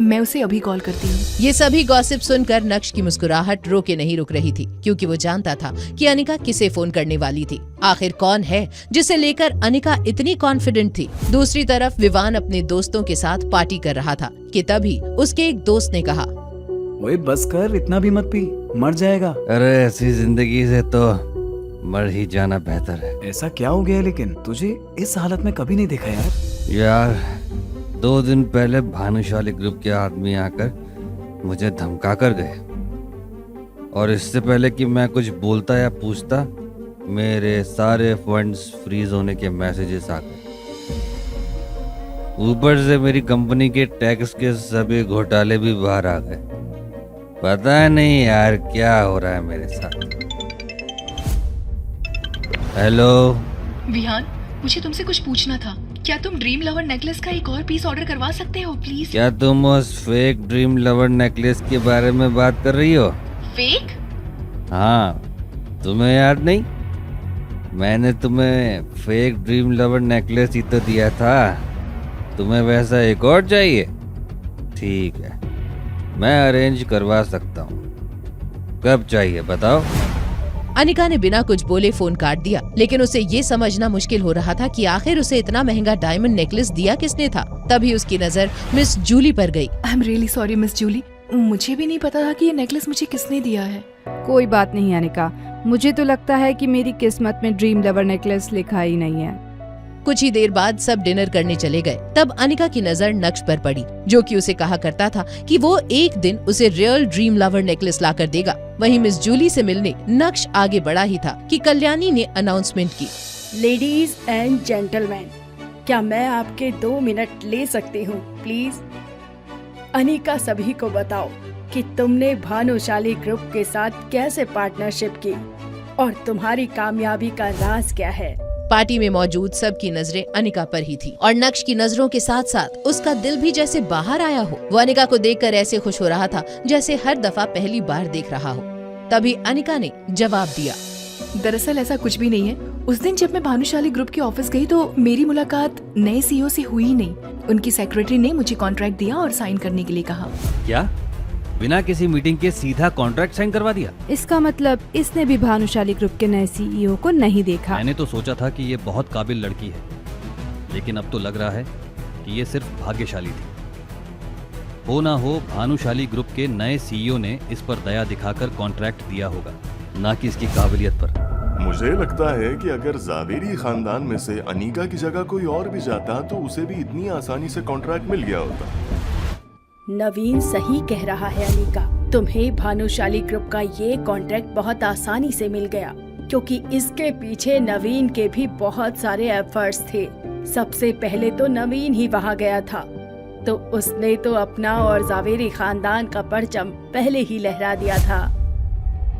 Speaker 16: मैं उसे अभी कॉल करती हूँ।
Speaker 13: ये सभी गॉसिप सुनकर नक्श की मुस्कुराहट रोके नहीं रुक रही थी, क्योंकि वो जानता था कि अनिका किसे फोन करने वाली थी। आखिर कौन है जिसे लेकर अनिका इतनी कॉन्फिडेंट थी। दूसरी तरफ विवान अपने दोस्तों के साथ पार्टी कर रहा था कि तभी उसके एक दोस्त ने कहा,
Speaker 18: ओए बस कर, इतना भी मत पी, मर जाएगा।
Speaker 4: अरे ऐसी जिंदगी से तो मर ही जाना बेहतर है।
Speaker 18: ऐसा क्या हो गया लेकिन? तुझे इस हालत में कभी नहीं देखा
Speaker 4: यार 2 दिन पहले भानुशाली ग्रुप के आदमी आकर मुझे धमका कर गए, और इससे पहले कि मैं कुछ बोलता या पूछता, मेरे सारे फंड्स फ्रीज होने के मैसेजेस आ गए। ऊपर से मेरी कंपनी के टैक्स के सभी घोटाले भी बाहर आ गए। पता नहीं यार क्या हो रहा है मेरे साथ। हेलो
Speaker 16: विहान, मुझे तुमसे कुछ पूछना था। क्या तुम ड्रीम लवर नेकलेस का एक और पीस ऑर्डर करवा सकते हो प्लीज?
Speaker 4: क्या तुम उस फेक ड्रीम लवर नेकलेस के बारे में बात कर रही हो?
Speaker 16: फेक?
Speaker 4: हाँ, तुम्हें याद नहीं? मैंने तुम्हें फेक ड्रीम लवर नेकलेस ही तो दिया था। तुम्हें वैसा एक और चाहिए? ठीक है, मैं अरेंज करवा सकता हूँ। कब चाहिए बताओ?
Speaker 13: अनिका ने बिना कुछ बोले फोन काट दिया, लेकिन उसे ये समझना मुश्किल हो रहा था कि आखिर उसे इतना महंगा डायमंड नेकलेस दिया किसने था। तभी उसकी नजर मिस जूली पर गई।
Speaker 16: I am really sorry miss Julie, मुझे भी नहीं पता था कि ये नेकलेस मुझे किसने दिया है।
Speaker 17: कोई बात नहीं अनिका, मुझे तो लगता है कि मेरी किस्मत में ड्रीम लवर नेकलेस लिखा ही नहीं है।
Speaker 13: कुछ ही देर बाद सब डिनर करने चले गए। तब अनिका की नजर नक्श पर पड़ी, जो कि उसे कहा करता था कि वो एक दिन उसे रियल ड्रीम लवर नेकलेस ला कर देगा। वहीं मिस जूली से मिलने नक्श आगे बढ़ा ही था कि कल्याणी ने अनाउंसमेंट की।
Speaker 19: लेडीज एंड जेंटलमैन, क्या मैं आपके 2 मिनट ले सकती हूँ प्लीज? अनिका, सभी को बताओ कि तुमने भानुशाली ग्रुप के साथ कैसे पार्टनरशिप की और तुम्हारी कामयाबी का राज क्या है।
Speaker 13: पार्टी में मौजूद सबकी नजरें अनिका पर ही थी, और नक्श की नजरों के साथ साथ उसका दिल भी जैसे बाहर आया हो। वो अनिका को देखकर ऐसे खुश हो रहा था जैसे हर दफा पहली बार देख रहा हो। तभी अनिका ने जवाब दिया,
Speaker 16: दरअसल ऐसा कुछ भी नहीं है। उस दिन जब मैं भानुशाली ग्रुप के ऑफिस गई तो मेरी मुलाकात नए सीईओ से हुई नहीं। उनकी सेक्रेटरी ने मुझे कॉन्ट्रैक्ट दिया और साइन करने के लिए कहा।
Speaker 12: क्या बिना किसी मीटिंग के सीधा कॉन्ट्रैक्ट साइन करवा दिया?
Speaker 17: इसका मतलब इसने भी भानुशाली ग्रुप के नए सीईओ को नहीं देखा।
Speaker 12: मैंने तो सोचा था कि ये बहुत काबिल लड़की है, लेकिन अब तो लग रहा है कि ये सिर्फ भाग्यशाली थी। हो ना हो भानुशाली ग्रुप के नए सीईओ ने इस पर दया दिखाकर कॉन्ट्रैक्ट दिया होगा, ना कि इसकी काबिलियत पर।
Speaker 15: मुझे लगता है कि अगर जावेरी खानदान में से अनीका की जगह कोई और भी जाता तो उसे भी इतनी आसानी से कॉन्ट्रैक्ट मिल गया होता।
Speaker 19: नवीन सही कह रहा है अनिका, तुम्हें भानुशाली ग्रुप का ये कॉन्ट्रैक्ट बहुत आसानी से मिल गया, क्योंकि इसके पीछे नवीन के भी बहुत सारे एफर्ट्स थे। सबसे पहले तो नवीन ही वहाँ गया था, तो उसने तो अपना और जावेरी खानदान का परचम पहले ही लहरा दिया था।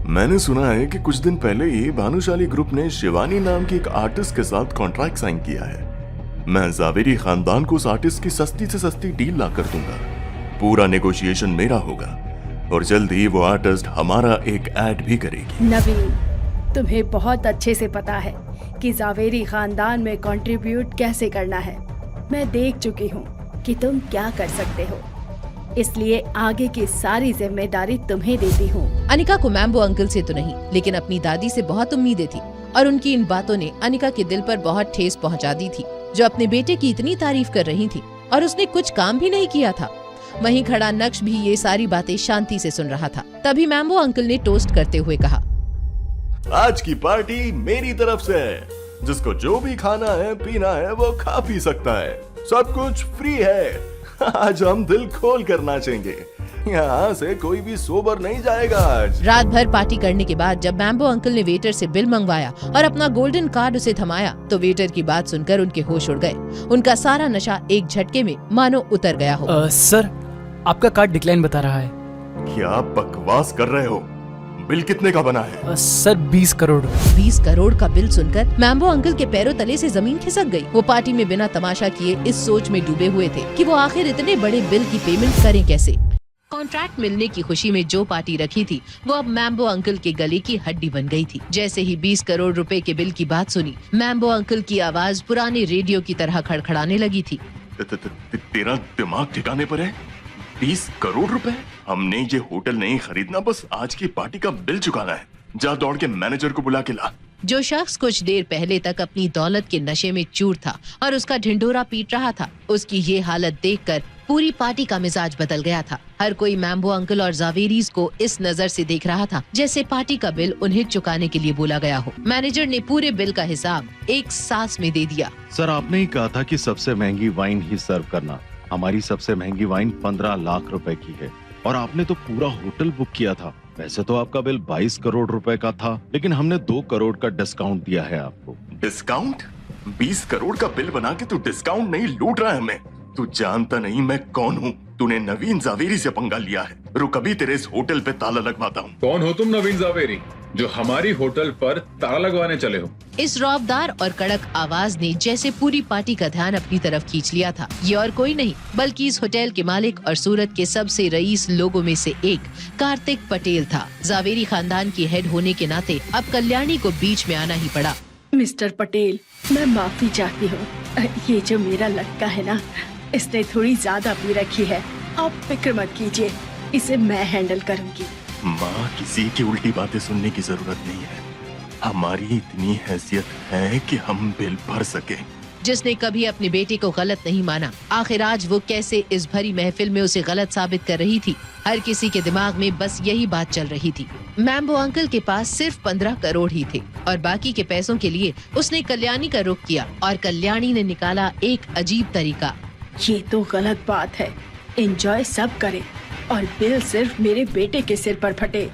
Speaker 15: मैंने सुना है कि कुछ दिन पहले ही भानुशाली ग्रुप ने शिवानी नाम की एक आर्टिस्ट के साथ कॉन्ट्रैक्ट साइन किया है। मैं जावेरी खानदान को उस आर्टिस्ट की सस्ती से सस्ती डील ला कर दूंगा। पूरा नेगोशिएशन मेरा होगा और जल्द ही वो आर्टिस्ट हमारा एक ऐड भी करेगी।
Speaker 19: नवीन, तुम्हें बहुत अच्छे से पता है कि जावेरी खानदान में कंट्रीब्यूट कैसे करना है। मैं देख चुकी हूँ कि तुम क्या कर सकते हो, इसलिए आगे की सारी जिम्मेदारी तुम्हें देती हूँ।
Speaker 13: अनिका को मैम्बो अंकल से तो नहीं, लेकिन अपनी दादी से बहुत उम्मीदें थी, और उनकी इन बातों ने अनिका के दिल पर बहुत ठेस पहुँचा दी थी, जो अपने बेटे की इतनी तारीफ कर रही थी और उसने कुछ काम भी नहीं किया था। वहीं खड़ा नक्श भी ये सारी बातें शांति से सुन रहा था। तभी मैम्बो अंकल ने टोस्ट करते हुए कहा,
Speaker 15: आज की पार्टी मेरी तरफ से है। जिसको जो भी खाना है पीना है वो खा पी सकता है, सब कुछ फ्री है। आज हम दिल खोल कर नाचेंगे, यहाँ से कोई भी सोबर नहीं जाएगा आज।
Speaker 13: रात भर पार्टी करने के बाद जब मैम्बो अंकल ने वेटर से बिल मंगवाया और अपना गोल्डन कार्ड उसे थमाया तो वेटर की बात सुनकर उनके होश उड़ गए। उनका सारा नशा एक झटके में मानो उतर गया हो।
Speaker 18: सर, आपका कार्ड डिक्लाइन बता रहा है।
Speaker 15: क्या बकवास कर रहे हो? बिल कितने का बना है?
Speaker 18: सर 20 करोड़।
Speaker 13: 20 करोड़ का बिल सुनकर मैम्बो अंकल के पैरों तले से जमीन खिसक गई। वो पार्टी में बिना तमाशा किए इस सोच में डूबे हुए थे कि वो आखिर इतने बड़े बिल की पेमेंट करें कैसे। कॉन्ट्रैक्ट मिलने की खुशी में जो पार्टी रखी थी वो अब मैम्बो अंकल के गले की हड्डी बन गई थी। जैसे ही 20 करोड़ रुपए के बिल की बात सुनी, मैम्बो अंकल की आवाज पुराने रेडियो की तरह खड़खड़ाने लगी थी।
Speaker 15: तेरा दिमाग ठिकाने पर है? 20 करोड़ रुपए? हमने ये होटल नहीं खरीदना, बस आज की पार्टी का बिल चुकाना है। जा दौड़ के मैनेजर को बुला के ला।
Speaker 13: जो शख्स कुछ देर पहले तक अपनी दौलत के नशे में चूर था और उसका ढिंढोरा पीट रहा था, उसकी ये हालत देखकर पूरी पार्टी का मिजाज बदल गया था। हर कोई मैम्बो अंकल और जावेरीज को इस नजर से देख रहा था जैसे पार्टी का बिल उन्हें चुकाने के लिए बोला गया हो। मैनेजर ने पूरे बिल का हिसाब एक सांस में दे दिया।
Speaker 20: सर, आपने ही कहा था कि सबसे महंगी वाइन ही सर्व करना। हमारी सबसे महंगी वाइन 15 लाख रुपए की है और आपने तो पूरा होटल बुक किया था। वैसे तो आपका बिल 22 करोड़ रुपए का था, लेकिन हमने 2 करोड़ का डिस्काउंट दिया है आपको।
Speaker 15: डिस्काउंट? 20 करोड़ का बिल बना के तू डिस्काउंट नहीं लूट रहा है हमें। तू जानता नहीं मैं कौन हूँ। तूने नवीन जावेरी से पंगा लिया है। रुक, अभी तेरे इस होटल पे ताला लगवाता हूँ।
Speaker 21: कौन हो तुम नवीन जावेरी, जो हमारी होटल पर ताला लगवाने चले हो?
Speaker 13: इस रौबदार और कड़क आवाज ने जैसे पूरी पार्टी का ध्यान अपनी तरफ खींच लिया था। ये और कोई नहीं बल्कि इस होटल के मालिक और सूरत के सबसे रईस लोगों में से एक कार्तिक पटेल था। जावेरी खानदान की हेड होने के नाते अब कल्याणी को बीच में आना ही पड़ा।
Speaker 19: मिस्टर पटेल, मैं माफी चाहती हूँ। ये जो मेरा लड़का है ना, इसने थोड़ी ज्यादा पी रखी है। आप फिक्र मत कीजिए, इसे मैं हैंडल करूँगी।
Speaker 15: माँ, किसी की उल्टी बातें सुनने की जरूरत नहीं है। हमारी इतनी हैसियत है कि हम बिल भर सके।
Speaker 13: जिसने कभी अपने बेटे को गलत नहीं माना, आखिर आज वो कैसे इस भरी महफिल में उसे गलत साबित कर रही थी। हर किसी के दिमाग में बस यही बात चल रही थी। मैम्बो अंकल के पास सिर्फ 15 करोड़ ही थे और बाकी के पैसों के लिए उसने कल्याणी का रुख किया और कल्याणी ने निकाला एक अजीब तरीका।
Speaker 19: ये तो गलत बात है। एंजॉय सब करे और बिल सिर्फ मेरे बेटे के सिर पर फटे।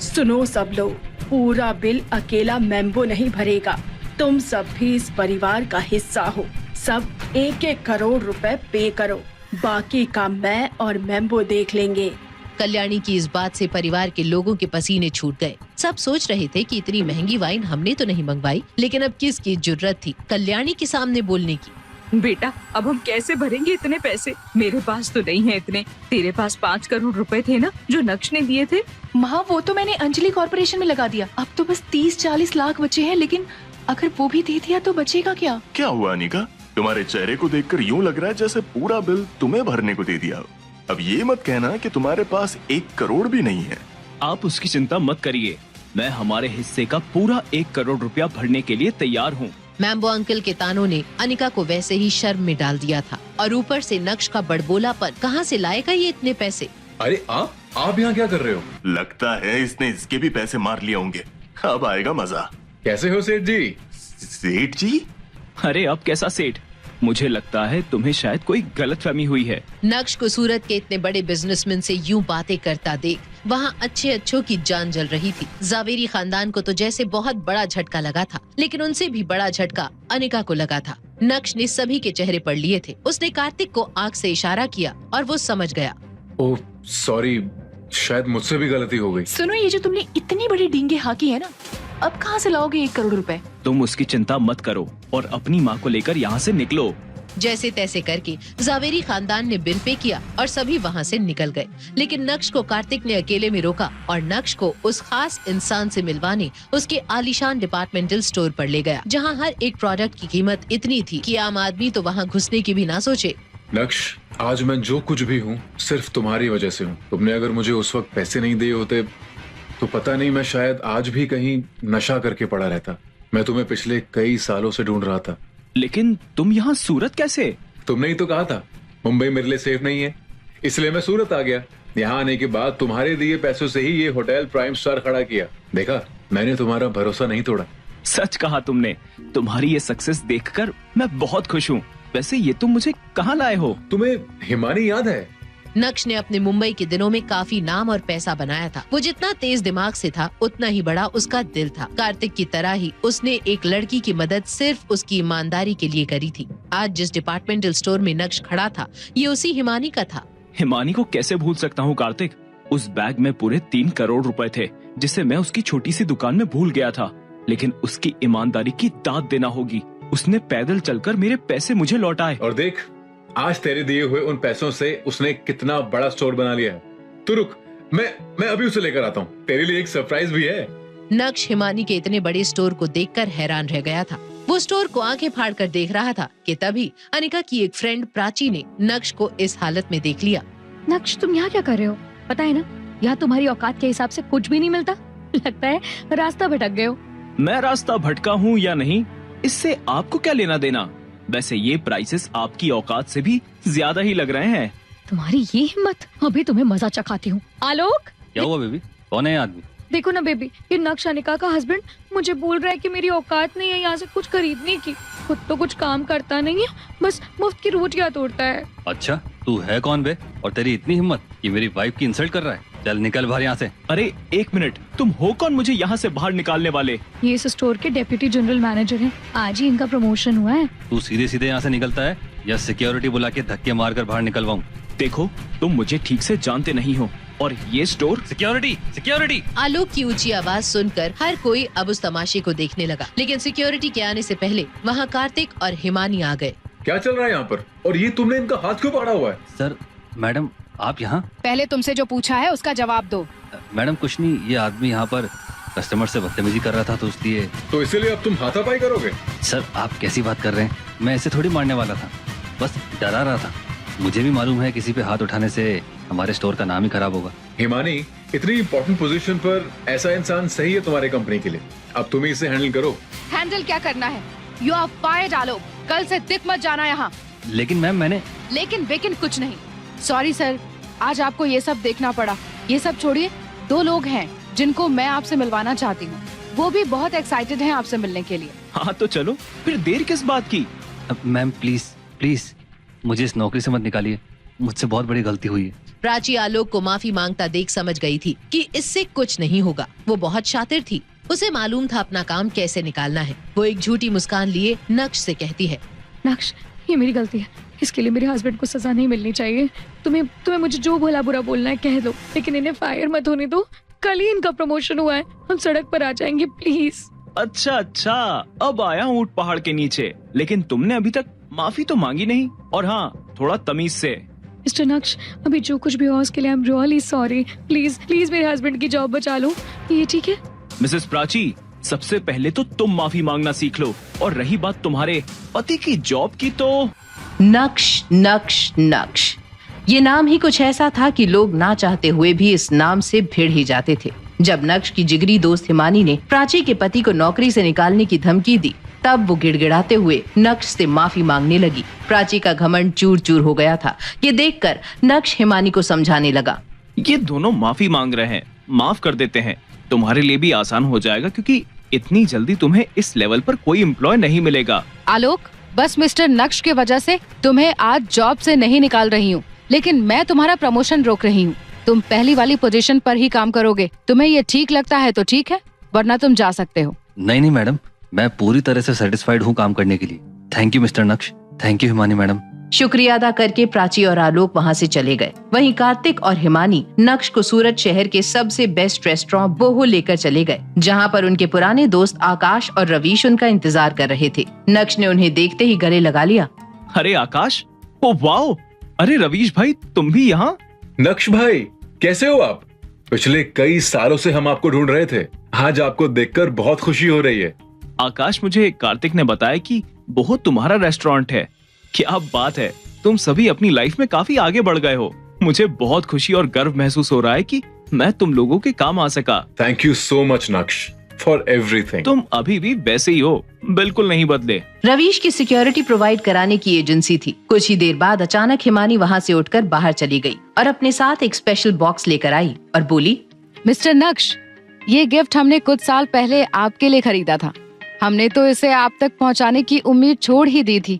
Speaker 19: सुनो सब लोग, पूरा बिल अकेला मैम्बो नहीं भरेगा। तुम सब भी इस परिवार का हिस्सा हो। सब 1-1 करोड़ रुपए पे करो, बाकी का मैं और मैम्बो देख लेंगे।
Speaker 13: कल्याणी की इस बात से परिवार के लोगों के पसीने छूट गए। सब सोच रहे थे कि इतनी महंगी वाइन हमने तो नहीं मंगवाई, लेकिन अब किसकी जुर्रत थी कल्याणी के सामने बोलने की।
Speaker 22: बेटा, अब हम कैसे भरेंगे इतने पैसे? मेरे पास तो नहीं है इतने। तेरे पास 5 करोड़ रुपए थे ना, जो नक्श ने दिए थे?
Speaker 16: माँ, वो तो मैंने अंजलि कॉर्पोरेशन में लगा दिया। अब तो बस 30-40 लाख बचे हैं, लेकिन अगर वो भी दे दिया तो बचेगा क्या?
Speaker 15: क्या हुआ अनिका? तुम्हारे चेहरे को देखकर यूं लग रहा है जैसे पूरा बिल तुम्हें भरने को दे दिया। अब ये मत कहना कि तुम्हारे पास 1 करोड़ भी नहीं है।
Speaker 12: आप उसकी चिंता मत करिए, मैं हमारे हिस्से का पूरा 1 करोड़ रुपया भरने के लिए तैयार हूँ।
Speaker 13: मैम्बो अंकल के तानों ने अनिका को वैसे ही शर्म में डाल दिया था और ऊपर से नक्श का बड़बोलापन। कहाँ से लाएगा ये इतने पैसे?
Speaker 21: अरे आप यहाँ क्या कर रहे हो?
Speaker 15: लगता है इसने इसके भी पैसे मार लिए होंगे। अब आएगा मजा।
Speaker 21: कैसे हो सेठ जी?
Speaker 15: सेठ जी?
Speaker 12: अरे अब कैसा सेठ? मुझे लगता है तुम्हें शायद कोई गलतफहमी हुई है।
Speaker 13: नक्श को सूरत के इतने बड़े बिजनेसमैन से यूं बातें करता देख वहाँ अच्छों की जान जल रही थी। जावेरी खानदान को तो जैसे बहुत बड़ा झटका लगा था, लेकिन उनसे भी बड़ा झटका अनिका को लगा था। नक्श ने सभी के चेहरे पढ़ लिए थे। उसने कार्तिक को आंख से इशारा किया और वो समझ गया।
Speaker 21: ओह सॉरी, शायद मुझसे भी गलती हो गई।
Speaker 16: सुनो, ये जो तुमने इतनी बड़ी डींगे हाकी है ना, अब कहाँ से लाओगे 1 करोड़ रुपए?
Speaker 12: तुम उसकी चिंता मत करो और अपनी माँ को लेकर यहाँ से निकलो।
Speaker 13: जैसे तैसे करके जावेरी खानदान ने बिल पे किया और सभी वहाँ से निकल गए। लेकिन नक्श को कार्तिक ने अकेले में रोका और नक्श को उस खास इंसान से मिलवाने उसके आलीशान डिपार्टमेंटल स्टोर पर ले गया, जहाँ हर एक प्रोडक्ट की कीमत इतनी थी कि आम आदमी तो वहाँ घुसने की भी ना सोचे।
Speaker 21: नक्श, आज मैं जो कुछ भी हूँ सिर्फ तुम्हारी वजह से हूँ। तुमने अगर मुझे उस वक्त पैसे नहीं दिए होते तो पता नहीं मैं शायद आज भी कहीं नशा करके पड़ा रहता। मैं तुम्हें पिछले कई सालों से ढूंढ रहा था।
Speaker 12: लेकिन तुम यहाँ सूरत कैसे?
Speaker 21: तुमने ही तो कहा था मुंबई मेरे लिए सेफ नहीं है, इसलिए मैं सूरत आ गया। यहाँ आने के बाद तुम्हारे दिए पैसों से ही ये होटल प्राइम स्टार खड़ा किया। देखा, मैंने तुम्हारा भरोसा नहीं तोड़ा।
Speaker 12: सच कहा तुमने। तुम्हारी ये सक्सेस देखकर मैं बहुत खुश हूँ। वैसे ये तुम मुझे कहाँ लाए हो?
Speaker 21: तुम्हें हिमानी याद है?
Speaker 13: नक्श ने अपने मुंबई के दिनों में काफी नाम और पैसा बनाया था। वो जितना तेज दिमाग से था उतना ही बड़ा उसका दिल था। कार्तिक की तरह ही उसने एक लड़की की मदद सिर्फ उसकी ईमानदारी के लिए करी थी। आज जिस डिपार्टमेंटल स्टोर में नक्श खड़ा था ये उसी हिमानी का था।
Speaker 12: हिमानी को कैसे भूल सकता हूँ कार्तिक। उस बैग में पूरे 3 करोड़ रुपए थे जिसे मैं उसकी छोटी सी दुकान में भूल गया था। लेकिन उसकी ईमानदारी की दाद देना होगी। उसने पैदल चलकर मेरे पैसे मुझे लौटाए।
Speaker 21: और देख, आज तेरे दिए हुए उन पैसों से उसने कितना बड़ा स्टोर बना लिया है। तू रुक, मैं अभी उसे लेकर आता हूँ। तेरे लिए एक सरप्राइज भी है।
Speaker 13: नक्श हिमानी के इतने बड़े स्टोर को देखकर हैरान रह गया था। वो स्टोर को आंखें फाड़ कर देख रहा था कि तभी अनिका की एक फ्रेंड प्राची ने नक्श को इस हालत में देख लिया।
Speaker 11: नक्श, तुम यहाँ क्या कर रहे हो? पता है ना, यहाँ तुम्हारी औकात के हिसाब से कुछ भी नहीं मिलता। लगता है रास्ता भटक गए हो।
Speaker 12: मैं रास्ता भटका हूँ या नहीं, इससे आपको क्या लेना देना? वैसे ये प्राइसेस आपकी औकात से भी ज्यादा ही लग रहे हैं।
Speaker 11: तुम्हारी ये हिम्मत, अभी तुम्हें मजा चखाती हूँ। आलोक,
Speaker 1: क्या हुआ बेबी? कौन है आदमी?
Speaker 11: देखो ना बेबी, ये नक्श अनिका का हस्बैंड मुझे बोल रहा है कि मेरी औकात नहीं है यहाँ से कुछ खरीदने की। खुद तो कुछ काम करता नहीं है, बस मुफ्त की रोटियां तोड़ता है।
Speaker 1: अच्छा, तू है कौन बे? और तेरी इतनी हिम्मत कि मेरी वाइफ की इंसल्ट कर रहा है? चल निकल बाहर यहाँ से।
Speaker 12: अरे एक मिनट, तुम हो कौन मुझे यहाँ से बाहर निकालने वाले?
Speaker 11: ये इस स्टोर के डेप्यूटी जनरल मैनेजर हैं। आज ही इनका प्रमोशन हुआ है।
Speaker 1: तू सीधे सीधे यहाँ से निकलता है या सिक्योरिटी बुला के धक्के मार कर बाहर निकलवाऊं?
Speaker 12: देखो, तुम मुझे ठीक से जानते नहीं हो और ये स्टोर।
Speaker 1: सिक्योरिटी।
Speaker 13: आलोक की ऊंची आवाज सुनकर हर कोई अब उस तमाशे को देखने लगा। लेकिन सिक्योरिटी के आने से पहले वहाँ कार्तिक और हिमानी आ गए।
Speaker 21: क्या चल रहा है यहाँ पर? और ये तुमने इनका हाथ क्यों पकड़ा हुआ है?
Speaker 1: सर, मैडम आप यहाँ?
Speaker 8: पहले तुमसे जो पूछा है उसका जवाब दो।
Speaker 1: मैडम कुछ नहीं, ये आदमी यहाँ पर कस्टमर से बदतमीजी कर रहा था तो इसलिए।
Speaker 21: तो इसीलिए अब तुम हाथापाई करोगे?
Speaker 1: सर आप कैसी बात कर रहे हैं? मैं ऐसे थोड़ी मारने वाला था, बस डरा रहा था। मुझे भी मालूम है किसी पे हाथ उठाने से हमारे स्टोर का नाम ही खराब होगा।
Speaker 21: हिमानी, इतनी इम्पोर्टेंट पोजीशन पर ऐसा इंसान सही है तुम्हारी कंपनी के लिए। अब तुम ही इसे हैंडल करो।
Speaker 8: हैंडल क्या करना है? यू आर फायर्ड आलोक। कल से दिख मत जाना यहाँ।
Speaker 1: लेकिन मैम मैंने।
Speaker 8: लेकिन कुछ नहीं। सॉरी सर, आज आपको ये सब देखना पड़ा। ये सब छोड़िए, 2 लोग हैं जिनको मैं आपसे मिलवाना चाहती हूँ। वो भी बहुत एक्साइटेड हैं आपसे मिलने के लिए।
Speaker 12: हाँ तो चलो, फिर देर किस बात की?
Speaker 1: मैम प्लीज मुझे इस नौकरी से मत निकालिए, मुझसे बहुत बड़ी गलती हुई है।
Speaker 13: प्राची आलोक को माफी मांगता देख समझ गई थी कि इससे कुछ नहीं होगा। वो बहुत शातिर थी, उसे मालूम था अपना काम कैसे निकालना है। वो एक झूठी मुस्कान लिए नक्श से कहती है,
Speaker 11: नक्श, ये मेरी गलती है। इसके लिए मेरे हस्बैंड को सजा नहीं मिलनी चाहिए। तुम्हें मुझे जो भला बुरा बोलना है कह दो, लेकिन इन्हें फायर मत होने दो। कल ही इनका प्रमोशन हुआ है, हम सड़क पर आ जाएंगे प्लीज।
Speaker 12: अच्छा, अब आया ऊंट पहाड़ के नीचे। लेकिन तुमने अभी तक माफी तो मांगी नहीं, और हाँ, थोड़ा तमीज से।
Speaker 11: मिस्टर नक्श, अभी जो कुछ भी हुआ उसके लिए आई एम रियली सॉरी। प्लीज मेरे हस्बैंड की जॉब बचा लो, ये ठीक है?
Speaker 12: मिसेस प्राची, सबसे पहले तो तुम माफी मांगना सीख लो, और रही बात तुम्हारे पति की जॉब की तो।
Speaker 13: नक्श ये नाम ही कुछ ऐसा था कि लोग ना चाहते हुए भी इस नाम से भिड़ ही जाते थे। जब नक्श की जिगरी दोस्त हिमानी ने प्राची के पति को नौकरी से निकालने की धमकी दी, तब वो गिड़गिड़ाते हुए नक्श से माफी मांगने लगी। प्राची का घमंड चूर चूर हो गया था। ये देखकर नक्श हिमानी को समझाने लगा,
Speaker 12: ये दोनों माफी मांग रहे हैं, माफ कर देते हैं। तुम्हारे लिए भी आसान हो जाएगा, क्योंकि इतनी जल्दी तुम्हें इस लेवल पर कोई एम्प्लॉय नहीं मिलेगा।
Speaker 8: आलोक, बस मिस्टर नक्श की वजह से तुम्हें आज जॉब से नहीं निकाल रही हूँ, लेकिन मैं तुम्हारा प्रमोशन रोक रही हूँ। तुम पहली वाली पोजीशन पर ही काम करोगे। तुम्हें ये ठीक लगता है तो ठीक है, वरना तुम जा सकते हो।
Speaker 1: नहीं मैडम, मैं पूरी तरह से सेटिस्फाइड हूँ काम करने के लिए। थैंक यू मिस्टर नक्श। Thank you Himani madam.
Speaker 13: शुक्रिया अदा करके प्राची और आलोक वहाँ से चले गए। वहीं कार्तिक और हिमानी नक्श को सूरत शहर के सबसे बेस्ट रेस्टोरेंट बोहो लेकर चले गए, जहाँ पर उनके पुराने दोस्त आकाश और रवीश उनका इंतजार कर रहे थे। नक्श ने उन्हें देखते ही गले लगा लिया।
Speaker 12: अरे आकाश, ओ वाओ, अरे रवीश भाई, तुम भी यहाँ?
Speaker 21: नक्श भाई, कैसे हो आप? पिछले कई सालों से हम आपको ढूंढ रहे थे। आज आपको देखकर बहुत खुशी हो रही है।
Speaker 12: आकाश, मुझे कार्तिक ने बताया कि बोहो तुम्हारा रेस्टोरेंट है। क्या बात है, तुम सभी अपनी लाइफ में काफी आगे बढ़ गए हो। मुझे बहुत खुशी और गर्व महसूस हो रहा है कि मैं तुम लोगों के काम आ सका।
Speaker 21: थैंक यू सो मच नक्श। For everything.
Speaker 12: तुम अभी भी वैसे ही हो, बिल्कुल नहीं बदले।
Speaker 13: रवीश की सिक्योरिटी प्रोवाइड कराने की एजेंसी थी। कुछ ही देर बाद अचानक हिमानी वहाँ से उठकर बाहर चली गई और अपने साथ एक स्पेशल बॉक्स लेकर आई और बोली,
Speaker 8: मिस्टर नक्श, ये गिफ्ट हमने कुछ साल पहले आपके लिए खरीदा था। हमने तो इसे आप तक पहुंचाने की उम्मीद छोड़ ही दी थी,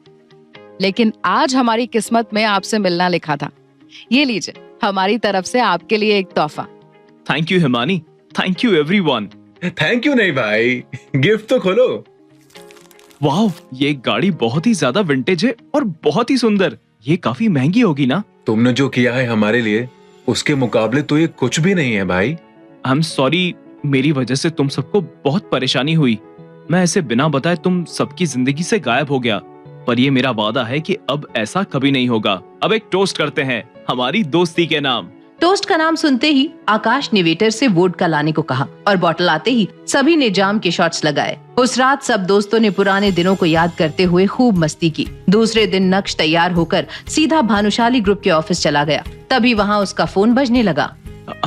Speaker 8: लेकिन आज हमारी किस्मत में आपसे मिलना लिखा था। ये लीजिए, हमारी तरफ से आपके लिए एक तोहफा।
Speaker 12: Thank you Himani, thank you everyone.
Speaker 21: Thank you नहीं भाई, गिफ्ट तो खोलो।
Speaker 12: वाह, ये गाड़ी बहुत ही ज्यादा विंटेज है और बहुत ही सुंदर। ये काफी महंगी होगी ना?
Speaker 21: तुमने जो किया है हमारे लिए, उसके मुकाबले तो ये कुछ भी नहीं है भाई।
Speaker 12: आई एम सॉरी, मेरी वजह से तुम सबको बहुत परेशानी हुई। मैं ऐसे बिना बताए तुम सबकी जिंदगी से गायब हो गया, पर ये मेरा वादा है कि अब ऐसा कभी नहीं होगा। अब एक टोस्ट करते हैं हमारी दोस्ती के नाम।
Speaker 13: टोस्ट का नाम सुनते ही आकाश ने वेटर से वोडका लाने को कहा और बॉटल आते ही सभी ने जाम के शॉट्स लगाए। उस रात सब दोस्तों ने पुराने दिनों को याद करते हुए खूब मस्ती की। दूसरे दिन नक्श तैयार होकर सीधा भानुशाली ग्रुप के ऑफिस चला गया। तभी वहाँ उसका फोन बजने लगा।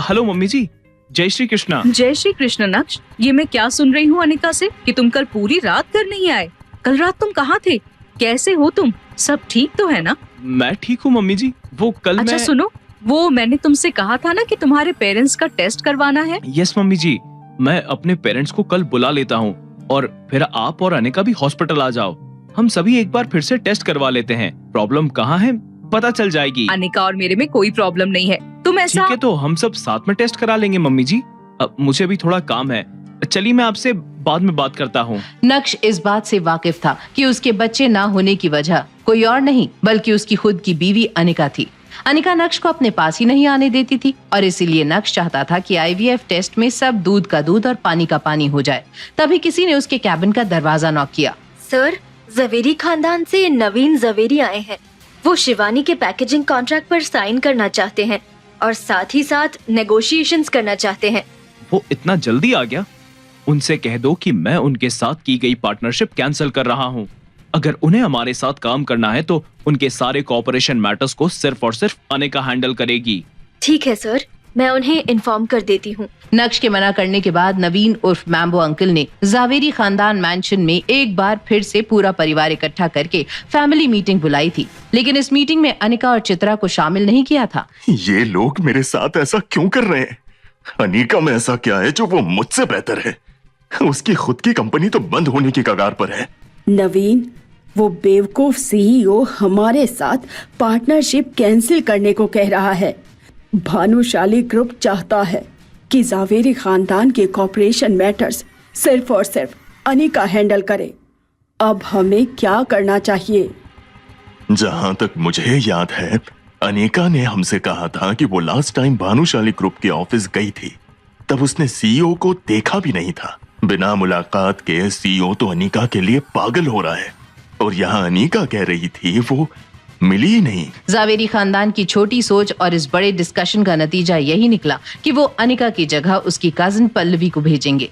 Speaker 12: हेलो मम्मी जी, जय श्री कृष्णा।
Speaker 22: जय श्री कृष्ण नक्श, ये मैं क्या सुन रही हूँ अनिका से कि तुम कल पूरी रात घर नहीं आए। कल रात तुम कहाँ थे? कैसे हो तुम? सब ठीक तो है ना?
Speaker 12: मैं ठीक हूँ मम्मी जी। वो कल
Speaker 22: अच्छा सुनो, वो मैंने तुमसे कहा था ना कि तुम्हारे पेरेंट्स का टेस्ट करवाना है।
Speaker 12: यस मम्मी जी, मैं अपने पेरेंट्स को कल बुला लेता हूँ और फिर आप और अनिका भी हॉस्पिटल आ जाओ। हम सभी एक बार फिर से टेस्ट करवा लेते हैं। प्रॉब्लम कहाँ है पता चल जाएगी।
Speaker 22: अनिका और मेरे में कोई प्रॉब्लम नहीं है। तुम ऐसा
Speaker 12: ठीक है, तो हम सब साथ में टेस्ट करा लेंगे मम्मी जी। अब मुझे भी थोड़ा काम है, चलिए मैं आपसे बाद में बात करता हूँ।
Speaker 13: नक्श इस बात से वाकिफ था कि उसके बच्चे ना होने की वजह कोई और नहीं बल्कि उसकी खुद की बीवी अनिका थी। अनिका नक्श को अपने पास ही नहीं आने देती थी और इसीलिए नक्श चाहता था कि IVF टेस्ट में सब दूध का दूध और पानी का पानी हो जाए। तभी किसी ने उसके कैबिन का दरवाजा नॉक किया।
Speaker 2: सर, जवेरी खानदान से नवीन जवेरी आए हैं। वो शिवानी के पैकेजिंग कॉन्ट्रैक्ट पर साइन करना चाहते हैं और साथ ही साथ नेगोशिएशंस करना चाहते हैं।
Speaker 12: वो इतना जल्दी आ गया? उनसे कह दो कि मैं उनके साथ की गई पार्टनरशिप कैंसिल कर रहा हूँ। अगर उन्हें हमारे साथ काम करना है तो उनके सारे कोऑपरेशन मैटर्स को सिर्फ और सिर्फ अनिका हैंडल करेगी।
Speaker 2: ठीक है सर, मैं उन्हें इन्फॉर्म कर देती हूँ।
Speaker 13: नक्श के मना करने के बाद नवीन उर्फ मैम्बो अंकल ने जावेरी खानदान मैंशन में एक बार फिर से पूरा परिवार इकट्ठा करके फैमिली मीटिंग बुलाई थी, लेकिन इस मीटिंग में अनिका और चित्रा को शामिल नहीं किया था।
Speaker 15: ये लोग मेरे साथ ऐसा क्यों कर रहे हैं? अनिका में ऐसा क्या है जो वो मुझसे बेहतर है? उसकी खुद की कंपनी तो बंद होने की कगार पर है।
Speaker 19: नवीन, वो बेवकूफ CEO हमारे साथ पार्टनरशिप कैंसिल करने को कह रहा है। भानुशाली ग्रुप चाहता है कि जावेरी खानदान के कॉर्पोरेशन मैटर्स सिर्फ और सिर्फ अनिका हैंडल करे। अब हमें क्या करना चाहिए?
Speaker 15: जहां तक मुझे याद है, अनिका ने हमसे कहा था कि वो लास्ट टाइम भानुशाली ग्रुप के ऑफिस गई थी, तब उसने CEO को देखा भी नहीं था। बिना मुलाकात के CEO तो अनिका के लिए पागल हो रहा है और यहाँ अनिका कह रही थी वो मिली ही नहीं।
Speaker 13: जावेरी खानदान की छोटी सोच और इस बड़े डिस्कशन का नतीजा यही निकला कि वो अनिका की जगह उसकी कजिन पल्लवी को भेजेंगे।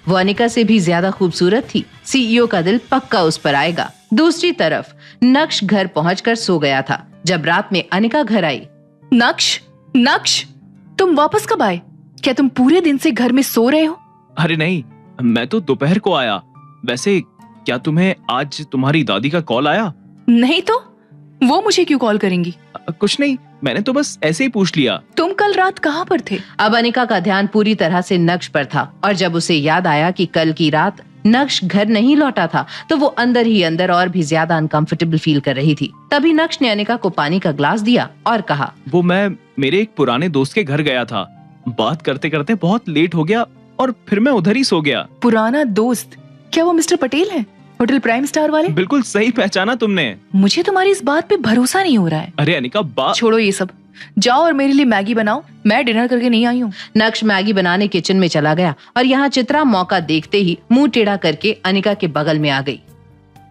Speaker 13: वो अनिका से भी ज्यादा खूबसूरत थी। CEO का दिल पक्का उस पर आएगा। दूसरी तरफ नक्श घर पहुंचकर सो गया था। जब रात में अनिका घर आई।
Speaker 16: नक्श, तुम वापस कब आए? क्या तुम पूरे दिन से घर में सो रहे हो?
Speaker 12: अरे नहीं, मैं तो दोपहर को आया। वैसे क्या तुम्हें आज तुम्हारी दादी का कॉल आया?
Speaker 16: नहीं तो वो मुझे क्यों कॉल करेंगी?
Speaker 12: कुछ नहीं, मैंने तो बस ऐसे ही पूछ लिया।
Speaker 16: तुम कल रात कहाँ पर थे?
Speaker 13: अब अनिका का ध्यान पूरी तरह से नक्श पर था और जब उसे याद आया कि कल की रात नक्श घर नहीं लौटा था तो वो अंदर ही अंदर और भी ज्यादा अनकंफर्टेबल फील कर रही थी। तभी नक्श ने अनिका को पानी का ग्लास दिया और कहा,
Speaker 12: वो मैं मेरे एक पुराने दोस्त के घर गया था। बात करते करते बहुत लेट हो गया और फिर मैं उधर ही सो गया।
Speaker 16: पुराना दोस्त? क्या वो मिस्टर पटेल है, होटल प्राइम स्टार वाले?
Speaker 12: बिल्कुल सही पहचाना तुमने।
Speaker 16: मुझे तुम्हारी इस बात पे भरोसा नहीं हो रहा है।
Speaker 12: अरे अनिका, बात
Speaker 16: छोड़ो ये सब, जाओ और मेरे लिए मैगी बनाओ। मैं डिनर करके नहीं आई हूँ।
Speaker 13: नक्श मैगी बनाने किचन में चला गया और यहाँ चित्रा मौका देखते ही मुंह टेढ़ा करके अनिका के बगल में आ गई।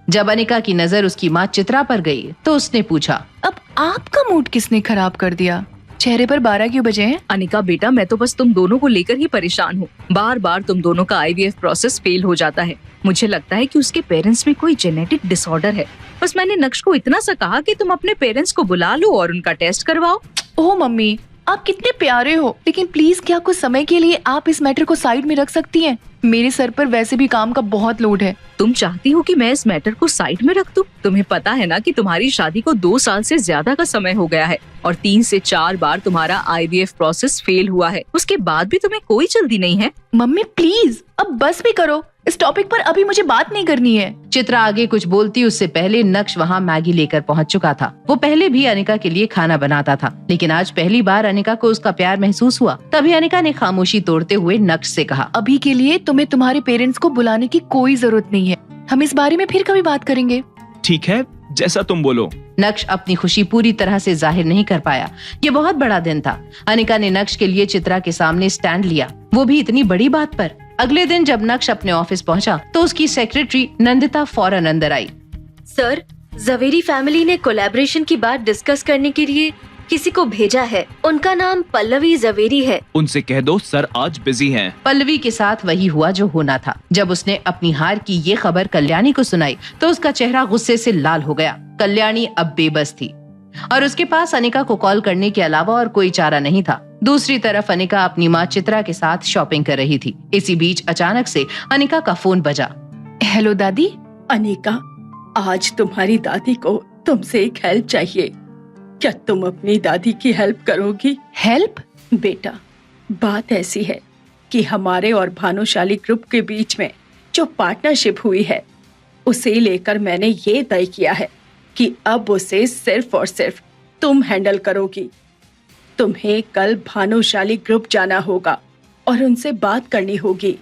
Speaker 13: जब अनिका की नजर उसकी माँ चित्रा पर गई तो उसने पूछा,
Speaker 16: अब आपका मूड किसने खराब कर दिया? चेहरे पर 12 क्यों बजे हैं?
Speaker 22: अनिका बेटा, मैं तो बस तुम दोनों को लेकर ही परेशान हूँ। बार बार तुम दोनों का IVF प्रोसेस फेल हो जाता है। मुझे लगता है कि उसके पेरेंट्स में कोई जेनेटिक डिसऑर्डर है। बस मैंने नक्श को इतना सा कहा कि तुम अपने पेरेंट्स को बुला लो और उनका टेस्ट करवाओ।
Speaker 16: ओह मम्मी, आप कितने प्यारे हो, लेकिन प्लीज क्या कुछ समय के लिए आप इस मैटर को साइड में रख सकती हैं? मेरे सर पर वैसे भी काम का बहुत लोड है।
Speaker 22: तुम चाहती हो कि मैं इस मैटर को साइड में रख दूं? तुम्हें पता है ना कि तुम्हारी शादी को 2 साल से ज्यादा का समय हो गया है और 3 से 4 बार तुम्हारा IVF प्रोसेस फेल हुआ है। उसके बाद भी तुम्हें कोई जल्दी नहीं है।
Speaker 16: मम्मी प्लीज अब बस भी करो, इस टॉपिक पर अभी मुझे बात नहीं करनी है।
Speaker 13: चित्रा आगे कुछ बोलती उससे पहले नक्श वहाँ मैगी लेकर पहुँच चुका था। वो पहले भी अनिका के लिए खाना बनाता था, लेकिन आज पहली बार अनिका को उसका प्यार महसूस हुआ। तभी अनिका ने खामोशी तोड़ते हुए नक्श से कहा,
Speaker 16: अभी के लिए तुम्हें तुम्हारे पेरेंट्स को बुलाने की कोई जरूरत नहीं है, हम इस बारे में फिर कभी बात करेंगे।
Speaker 12: ठीक है, जैसा तुम बोलो।
Speaker 13: नक्श अपनी खुशी पूरी तरह से जाहिर नहीं कर पाया। ये बहुत बड़ा दिन था। अनिका ने नक्श के लिए चित्रा के सामने स्टैंड लिया, वो भी इतनी बड़ी बात पर। अगले दिन जब नक्श अपने ऑफिस पहुंचा तो उसकी सेक्रेटरी नंदिता फौरन अंदर आई।
Speaker 6: सर, जवेरी फैमिली ने कोलैबोरेशन की बात डिस्कस करने के लिए किसी को भेजा है। उनका नाम पल्लवी जवेरी है।
Speaker 12: उनसे कह दो सर आज बिजी हैं।
Speaker 13: पल्लवी के साथ वही हुआ जो होना था। जब उसने अपनी हार की ये खबर कल्याणी को सुनाई तो उसका चेहरा गुस्से से लाल हो गया। कल्याणी अब बेबस थी और उसके पास अनिका को कॉल करने के अलावा और कोई चारा नहीं था। दूसरी तरफ अनिका अपनी माँ चित्रा के साथ शॉपिंग कर रही थी। इसी बीच अचानक से अनिका का फोन बजा।
Speaker 16: हेलो दादी।
Speaker 14: अनिका, आज तुम्हारी दादी को तुमसे एक हेल्प चाहिए। क्या तुम अपनी दादी की हेल्प करोगी?
Speaker 16: हेल्प?
Speaker 14: बेटा, बात ऐसी है कि हमारे और भानुशाली ग्रुप के बीच में जो पार्टनरशिप हुई है उसे लेकर मैंने ये तय किया है कि अब उसे सिर्फ और सिर्फ तुम हैंडल करोगी। तुम्हें कल भानुशाली ग्रुप जाना होगा और उनसे बात करनी होगी।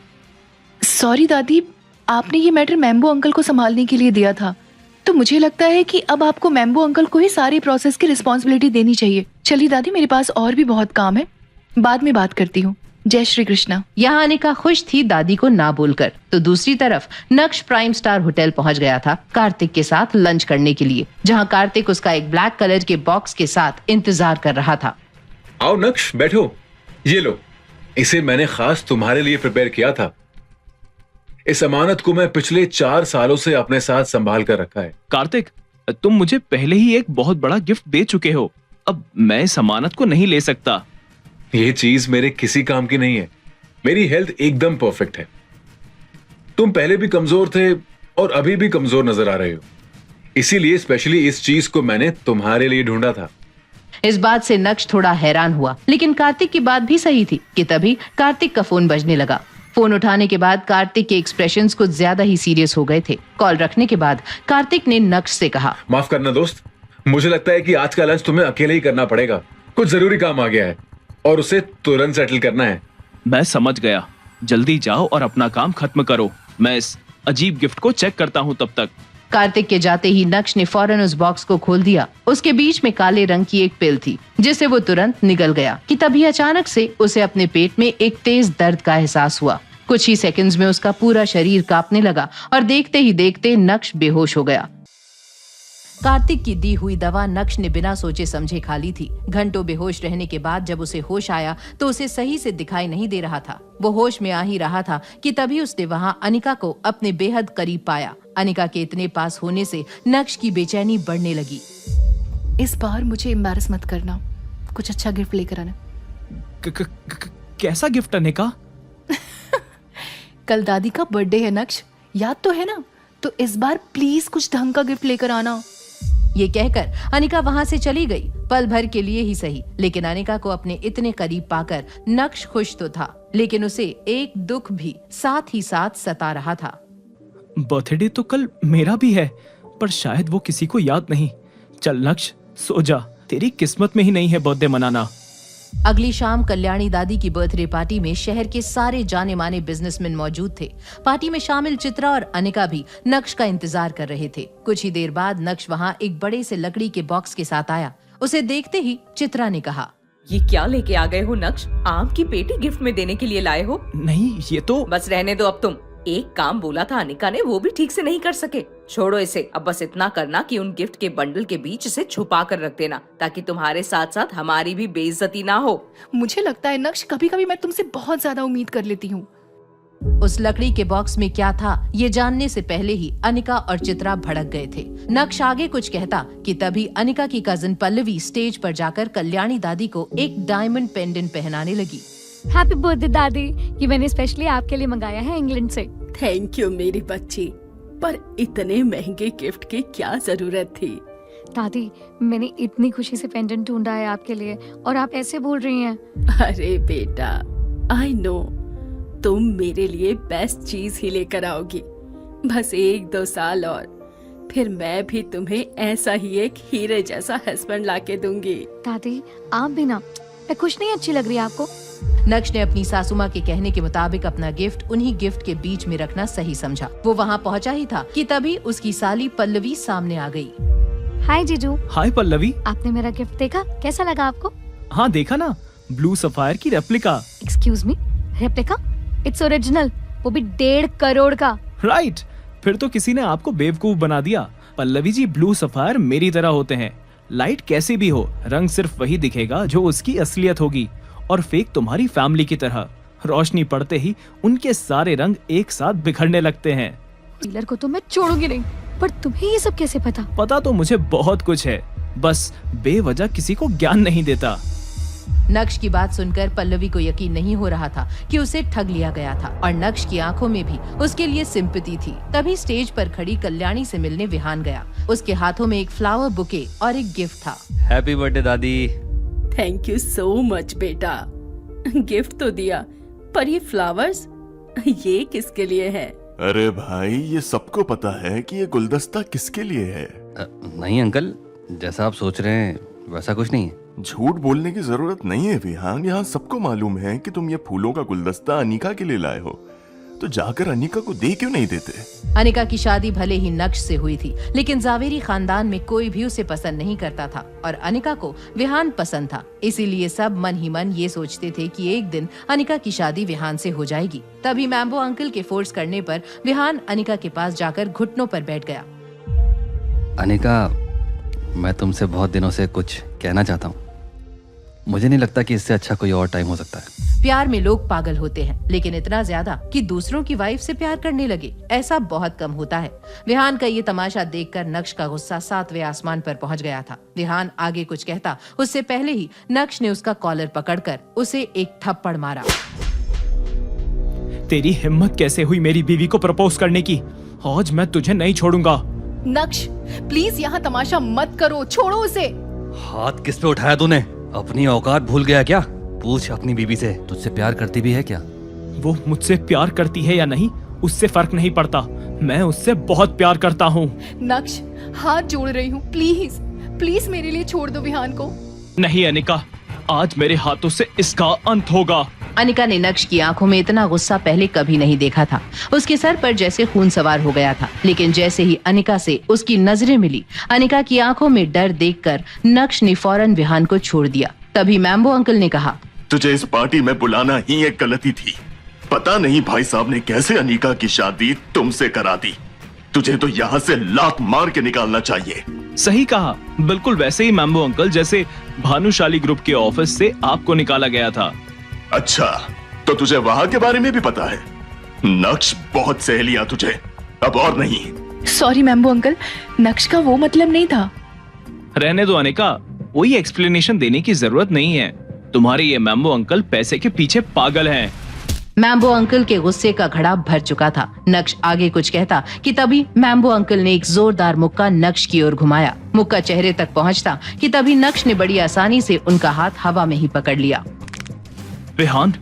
Speaker 16: सॉरी दादी, आपने ये मैटर मैम्बो अंकल को संभालने के लिए दिया था, तो मुझे लगता है कि अब आपको मैम्बो अंकल को ही सारी प्रोसेस की रिस्पॉन्सिबिलिटी देनी चाहिए। चलिए दादी, मेरे पास और भी बहुत काम है, बाद में बात करती हूँ। जय श्री कृष्णा।
Speaker 13: यहाँ अनिका खुश थी दादी को ना बोलकर, तो दूसरी तरफ नक्श प्राइम स्टार होटल पहुँच गया था कार्तिक के साथ लंच करने के लिए, जहाँ कार्तिक उसका एक ब्लैक कलर के बॉक्स के साथ इंतजार कर रहा था।
Speaker 21: आओ नक्श, बैठो। ये लो, इसे मैंने खास तुम्हारे लिए प्रिपेयर किया था। इस अमानत को मैं पिछले 4 सालों से अपने साथ संभाल कर रखा है।
Speaker 12: कार्तिक, तुम मुझे पहले ही एक बहुत बड़ा गिफ्ट दे चुके हो, अब मैं इस अमानत को नहीं ले सकता।
Speaker 21: ये चीज मेरे किसी काम की नहीं है। मेरी हेल्थ एकदम परफेक्ट है। तुम पहले भी कमजोर थे और अभी भी कमजोर नजर आ रहे हो, इसीलिए स्पेशली इस चीज को मैंने तुम्हारे लिए ढूंढा था।
Speaker 13: इस बात से नक्श थोड़ा हैरान हुआ, लेकिन कार्तिक की बात भी सही थी कि तभी कार्तिक का फोन बजने लगा। फोन उठाने के बाद कार्तिक के एक्सप्रेशंस कुछ ज्यादा ही सीरियस हो गए थे। कॉल रखने के बाद कार्तिक ने नक्श से कहा,
Speaker 21: माफ करना दोस्त, मुझे लगता है कि आज का लंच तुम्हें अकेले ही करना पड़ेगा। कुछ जरूरी काम आ गया है और उसे तुरंत सेटल करना है।
Speaker 12: मैं समझ गया, जल्दी जाओ और अपना काम खत्म करो। मैं इस अजीब गिफ्ट को चेक करता हूँ तब तक।
Speaker 13: कार्तिक के जाते ही नक्श ने फौरन उस बॉक्स को खोल दिया। उसके बीच में काले रंग की एक पिल थी जिसे वो तुरंत निगल गया कि तभी अचानक से उसे अपने पेट में एक तेज दर्द का एहसास हुआ। कुछ ही सेकंड्स में उसका पूरा शरीर कांपने लगा और देखते ही देखते नक्श बेहोश हो गया। कार्तिक की दी हुई दवा नक्श ने बिना सोचे समझे खा ली थी। घंटों बेहोश रहने के बाद जब उसे होश आया तो उसे सही से दिखाई नहीं दे रहा था। वो होश में आ ही रहा था कि तभी उसने वहाँ अनिका को अपने बेहद करीब पाया। अनिका के इतने पास होने से नक्श की बेचैनी बढ़ने लगी।
Speaker 16: इस बार मुझे एम्बैरस मत करना, कुछ अच्छा गिफ्ट लेकर आना।
Speaker 12: कैसा गिफ्ट अनिका?
Speaker 16: कल दादी का बर्थडे है नक्श, याद तो है ना? तो इस बार प्लीज कुछ ढंग का गिफ्ट लेकर आना।
Speaker 13: ये कहकर अनिका वहाँ से चली गई, पल भर के लिए ही सही, लेकिन अनिका को अपने इतने करीब पाकर नक्श खुश तो था, लेकिन उसे एक दुख भी साथ ही साथ सता रहा था।
Speaker 12: बर्थडे तो कल मेरा भी है, पर शायद वो किसी को याद नहीं। चल नक्श, सो जा, तेरी किस्मत में ही नहीं है बर्थडे मनाना।
Speaker 13: अगली शाम कल्याणी दादी की बर्थडे पार्टी में शहर के सारे जाने माने बिजनेसमैन मौजूद थे। पार्टी में शामिल चित्रा और अनिका भी नक्श का इंतजार कर रहे थे। कुछ ही देर बाद नक्श वहाँ एक बड़े से लकड़ी के बॉक्स के साथ आया। उसे देखते ही चित्रा ने कहा,
Speaker 10: ये क्या लेके आ गए हो नक्श? आम की पेटी गिफ्ट में देने के लिए लाए हो?
Speaker 12: नहीं, ये तो
Speaker 10: बस रहने दो अब तुम। एक काम बोला था अनिका ने, वो भी ठीक से नहीं कर सके। छोड़ो इसे, अब बस इतना करना कि उन गिफ्ट के बंडल के बीच इसे छुपा कर रख देना, ताकि तुम्हारे साथ साथ हमारी भी बेइज्जती ना हो।
Speaker 16: मुझे लगता है नक्श, कभी कभी मैं तुमसे बहुत ज्यादा उम्मीद कर लेती हूँ।
Speaker 13: उस लकड़ी के बॉक्स में क्या था ये जानने से पहले ही अनिका और चित्रा भड़क गए थे। नक्श आगे कुछ कहता कि तभी अनिका की कजिन पल्लवी स्टेज पर जाकर कल्याणी दादी को एक डायमंड पेंडेंट पहनाने लगी।
Speaker 11: हैप्पी बर्थडे दादी, ये मैंने स्पेशली आपके लिए मंगाया है इंग्लैंड से।
Speaker 19: थैंक यू मेरी बच्ची, पर इतने महंगे गिफ्ट की क्या जरूरत थी?
Speaker 11: दादी, मैंने इतनी खुशी से पेंडेंट ढूंढा है आपके लिए और आप ऐसे बोल रही हैं।
Speaker 19: अरे बेटा, आई नो तुम मेरे लिए बेस्ट चीज ही लेकर आओगी। बस 1-2 साल और फिर मैं भी तुम्हें ऐसा ही एक हीरे जैसा हस्बैंड लाके दूंगी।
Speaker 11: दादी आप भी ना, मैं खुश नहीं अच्छी लग रही है आपको?
Speaker 13: नक्श ने अपनी सासू माँ के कहने के मुताबिक अपना गिफ्ट उन्हीं गिफ्ट के बीच में रखना सही समझा। वो वहाँ पहुँचा ही था कि तभी उसकी साली पल्लवी सामने आ गई।
Speaker 11: हाय जीजू।
Speaker 12: हाय पल्लवी।
Speaker 11: आपने मेरा गिफ्ट देखा, कैसा लगा आपको?
Speaker 12: हाँ देखा ना, ब्लू सफायर की replica.
Speaker 11: Excuse me, replica? Its original, वो भी 1.5 करोड़ का।
Speaker 12: राइट, फिर तो किसी ने आपको बेवकूफ बना दिया। पल्लवी जी, ब्लू सफायर मेरी तरह होते हैं। लाइट कैसी भी हो, रंग सिर्फ वही दिखेगा जो उसकी असलियत होगी, और फेक तुम्हारी फैमिली की तरह। रोशनी पड़ते ही उनके सारे रंग एक साथ बिखरने लगते हैं।
Speaker 11: डीलर को तो मैं छोड़ूंगी नहीं, पर तुम्हें ये सब कैसे पता?
Speaker 12: पता तो मुझे बहुत कुछ है, बस बेवजह किसी को ज्ञान नहीं देता।
Speaker 13: नक्श की बात सुनकर पल्लवी को यकीन नहीं हो रहा था कि उसे ठग लिया गया था, और नक्श की आंखों में भी उसके लिए सिंपैथी थी। तभी स्टेज पर खड़ी कल्याणी से मिलने विहान गया। उसके हाथों में एक फ्लावर बुके और एक गिफ्ट था।
Speaker 1: हैप्पी बर्थडे दादी।
Speaker 19: थैंक यू सो मच बेटा। गिफ्ट तो दिया, पर ये फ्लावर्स ये किसके लिए है?
Speaker 15: अरे भाई, ये सबको पता है कि ये गुलदस्ता किसके लिए है।
Speaker 1: नहीं अंकल, जैसा आप सोच रहे हैं वैसा कुछ नहीं है।
Speaker 15: झूठ बोलने की जरूरत नहीं है विहान, यहाँ सबको मालूम है कि तुम ये फूलों का गुलदस्ता अनिका के लिए लाए हो, तो जाकर अनिका को दे क्यों नहीं देते?
Speaker 13: अनिका की शादी भले ही नक्श से हुई थी, लेकिन जावेरी खानदान में कोई भी उसे पसंद नहीं करता था, और अनिका को विहान पसंद था। इसीलिए सब मन ही मन ये सोचते थे कि एक दिन अनिका की शादी विहान से हो जाएगी। तभी मैम्बो अंकल के फोर्स करने पर विहान अनिका के पास जाकर घुटनों पर बैठ गया।
Speaker 1: अनिका, मैं तुमसे बहुत दिनों से कुछ कहना चाहता हूँ। मुझे नहीं लगता कि इससे अच्छा कोई और टाइम हो सकता है।
Speaker 13: प्यार में लोग पागल होते हैं, लेकिन इतना ज्यादा कि दूसरों की वाइफ से प्यार करने लगे, ऐसा बहुत कम होता है। विहान का ये तमाशा देखकर नक्श का गुस्सा 7वें आसमान पर पहुंच गया था। विहान आगे कुछ कहता उससे पहले ही नक्श ने उसका कॉलर पकड़कर उसे एक थप्पड़ मारा।
Speaker 12: तेरी हिम्मत कैसे हुई मेरी बीवी को प्रपोज करने की? आज मैं तुझे नहीं छोड़ूंगा।
Speaker 16: नक्श, प्लीज यहाँ तमाशा मत करो, छोड़ो उसे।
Speaker 1: हाथ किस पे उठाया तूने? अपनी औकात भूल गया क्या? पूछ अपनी बीवी से, तुझसे प्यार करती भी है क्या?
Speaker 12: वो मुझसे प्यार करती है या नहीं, उससे फर्क नहीं पड़ता। मैं उससे बहुत प्यार करता हूँ।
Speaker 16: नक्श, हाथ जोड़ रही हूँ, प्लीज प्लीज मेरे लिए छोड़ दो विहान को।
Speaker 12: नहीं अनिका, आज मेरे हाथों से इसका अंत होगा।
Speaker 13: अनिका ने नक्श की आंखों में इतना गुस्सा पहले कभी नहीं देखा था। उसके सर पर जैसे खून सवार हो गया था, लेकिन जैसे ही अनिका से उसकी नजरें मिली, अनिका की आंखों में डर देखकर नक्श ने फौरन विहान को छोड़ दिया। तभी मैम्बो अंकल ने कहा,
Speaker 15: तुझे इस पार्टी में बुलाना ही एक गलती थी। पता नहीं भाई साहब ने कैसे अनिका की शादी तुमसे करा दी। तुझे तो यहाँ से लात मार के निकालना चाहिए।
Speaker 12: सही कहा, बिल्कुल वैसे ही मैम्बो अंकल जैसे भानुशाली ग्रुप के ऑफिस से आपको निकाला गया था।
Speaker 15: अच्छा, तो तुझे वहाँ के बारे में भी पता है? नक्श बहुत सह लिया तुझे, अब और नहीं।
Speaker 16: सॉरी मैम्बो अंकल, नक्श का वो मतलब नहीं था।
Speaker 12: रहने दो अनिका, कोई एक्सप्लेनेशन देने की जरूरत नहीं है। तुम्हारे ये मैम्बो अंकल पैसे के पीछे पागल हैं।
Speaker 13: मैम्बो अंकल के गुस्से का घड़ा भर चुका था। नक्श आगे कुछ कहता कि तभी मैम्बो अंकल ने एक जोरदार मुक्का नक्श की ओर घुमाया। मुक्का चेहरे तक पहुंचता कि तभी नक्श ने बड़ी आसानी से उनका हाथ हवा में ही पकड़ लिया।
Speaker 12: विहान,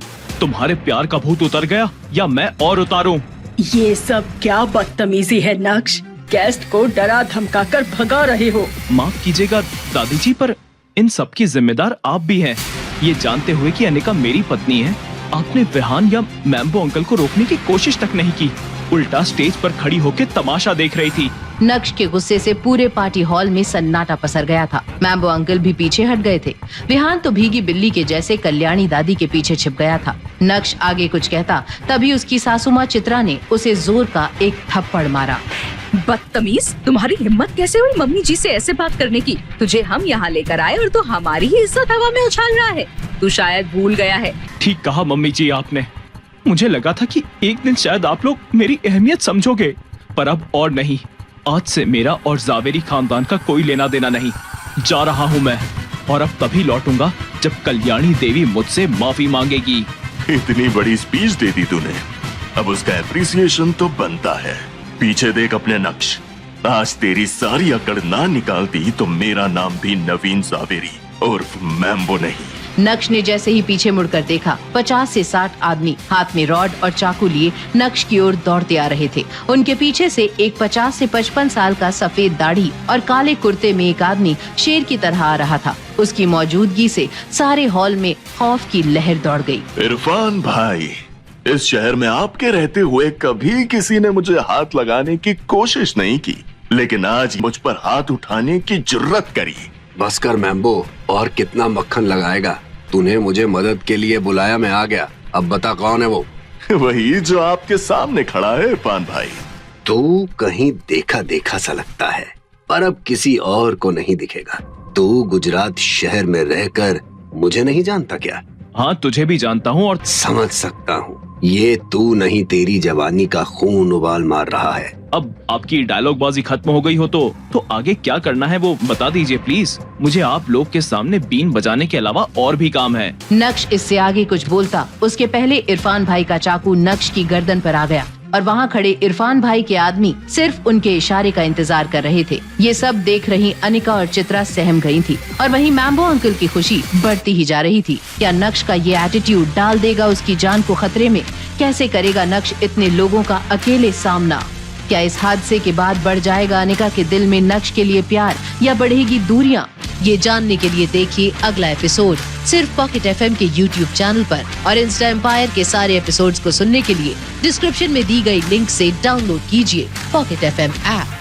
Speaker 12: तुम्हारे प्यार का भूत उतर गया या मैं और उतारूं?
Speaker 19: ये सब क्या बदतमीजी है नक्श? गेस्ट को डरा धमका कर भगा रहे हो।
Speaker 12: माफ कीजिएगा दादी जी, पर इन सब की जिम्मेदार आप भी हैं। ये जानते हुए कि अनिका मेरी पत्नी है, आपने विहान या मैम्बो अंकल को रोकने की कोशिश तक नहीं की, उल्टा स्टेज पर खड़ी होकर तमाशा देख रही थी।
Speaker 13: नक्श के गुस्से से पूरे पार्टी हॉल में सन्नाटा पसर गया था। मैम्बो अंकल भी पीछे हट गए थे। विहान तो भीगी बिल्ली के जैसे कल्याणी दादी के पीछे छिप गया था। नक्श आगे कुछ कहता, तभी उसकी सासू माँ चित्रा ने उसे जोर का एक थप्पड़ मारा।
Speaker 22: बदतमीज, तुम्हारी हिम्मत कैसे हुई मम्मी जी से ऐसे बात करने की? तुझे हम यहाँ लेकर आए और तू हमारी ही इज्जत हवा में उछाल रहा है। तू शायद भूल गया है।
Speaker 12: ठीक कहा मम्मी जी आपने, मुझे लगा था कि एक दिन शायद आप लोग मेरी अहमियत समझोगे, पर अब और नहीं। आज से मेरा और जावेरी खानदान का कोई लेना देना नहीं। जा रहा हूँ मैं, और अब तभी लौटूंगा जब कल्याणी देवी मुझसे माफी मांगेगी।
Speaker 15: इतनी बड़ी स्पीच दे दी तूने, अब उसका एप्रिसिएशन तो बनता है। पीछे देख अपने नक्श, आज तेरी सारी अकड़ ना निकालती तो मेरा नाम भी नवीन जावेरी उर्फ मैम्बो नहीं।
Speaker 13: नक्श ने जैसे ही पीछे मुड़कर देखा, 50 से 60 आदमी हाथ में रॉड और चाकू लिए नक्श की ओर दौड़ते आ रहे थे। उनके पीछे से एक 50 से 55 साल का सफेद दाढ़ी और काले कुर्ते में एक आदमी शेर की तरह आ रहा था। उसकी मौजूदगी से सारे हॉल में खौफ की लहर दौड़ गई।
Speaker 15: इरफान भाई, इस शहर में आपके रहते हुए कभी किसी ने मुझे हाथ लगाने की कोशिश नहीं की, लेकिन आज मुझ पर हाथ उठाने की जुर्रत करी।
Speaker 3: बस कर मैम्बो, और कितना मक्खन लगाएगा? तूने मुझे मदद के लिए बुलाया, मैं आ गया। अब बता कौन है वो?
Speaker 15: वही जो आपके सामने खड़ा है इरफान भाई।
Speaker 3: तू कहीं देखा देखा सा लगता है, पर अब किसी और को नहीं दिखेगा। तू गुजरात शहर में रहकर मुझे नहीं जानता क्या?
Speaker 12: हाँ, तुझे भी जानता हूँ और
Speaker 3: समझ सकता हूँ। ये तू नहीं, तेरी जवानी का खून उबाल मार रहा है।
Speaker 12: अब आपकी डायलॉग बाजी खत्म हो गई हो तो आगे क्या करना है वो बता दीजिए प्लीज। मुझे आप लोग के सामने बीन बजाने के अलावा और भी काम है।
Speaker 13: नक्श इससे आगे कुछ बोलता उसके पहले इरफान भाई का चाकू नक्श की गर्दन पर आ गया और वहाँ खड़े इरफान भाई के आदमी सिर्फ उनके इशारे का इंतजार कर रहे थे। ये सब देख रही अनिका और चित्रा सहम गई थी और वहीं मैम्बो अंकल की खुशी बढ़ती ही जा रही थी। क्या नक्श का ये एटीट्यूड डाल देगा उसकी जान को खतरे में? कैसे करेगा नक्श इतने लोगों का अकेले सामना? क्या इस हादसे के बाद बढ़ जाएगा अनिका के दिल में नक्श के लिए प्यार या बढ़ेगी दूरियां? ये जानने के लिए देखिए अगला एपिसोड सिर्फ पॉकेट एफएम के YouTube चैनल पर, और इंस्टा एम्पायर के सारे एपिसोड्स को सुनने के लिए डिस्क्रिप्शन में दी गई लिंक से डाउनलोड कीजिए पॉकेट एफएम ऐप।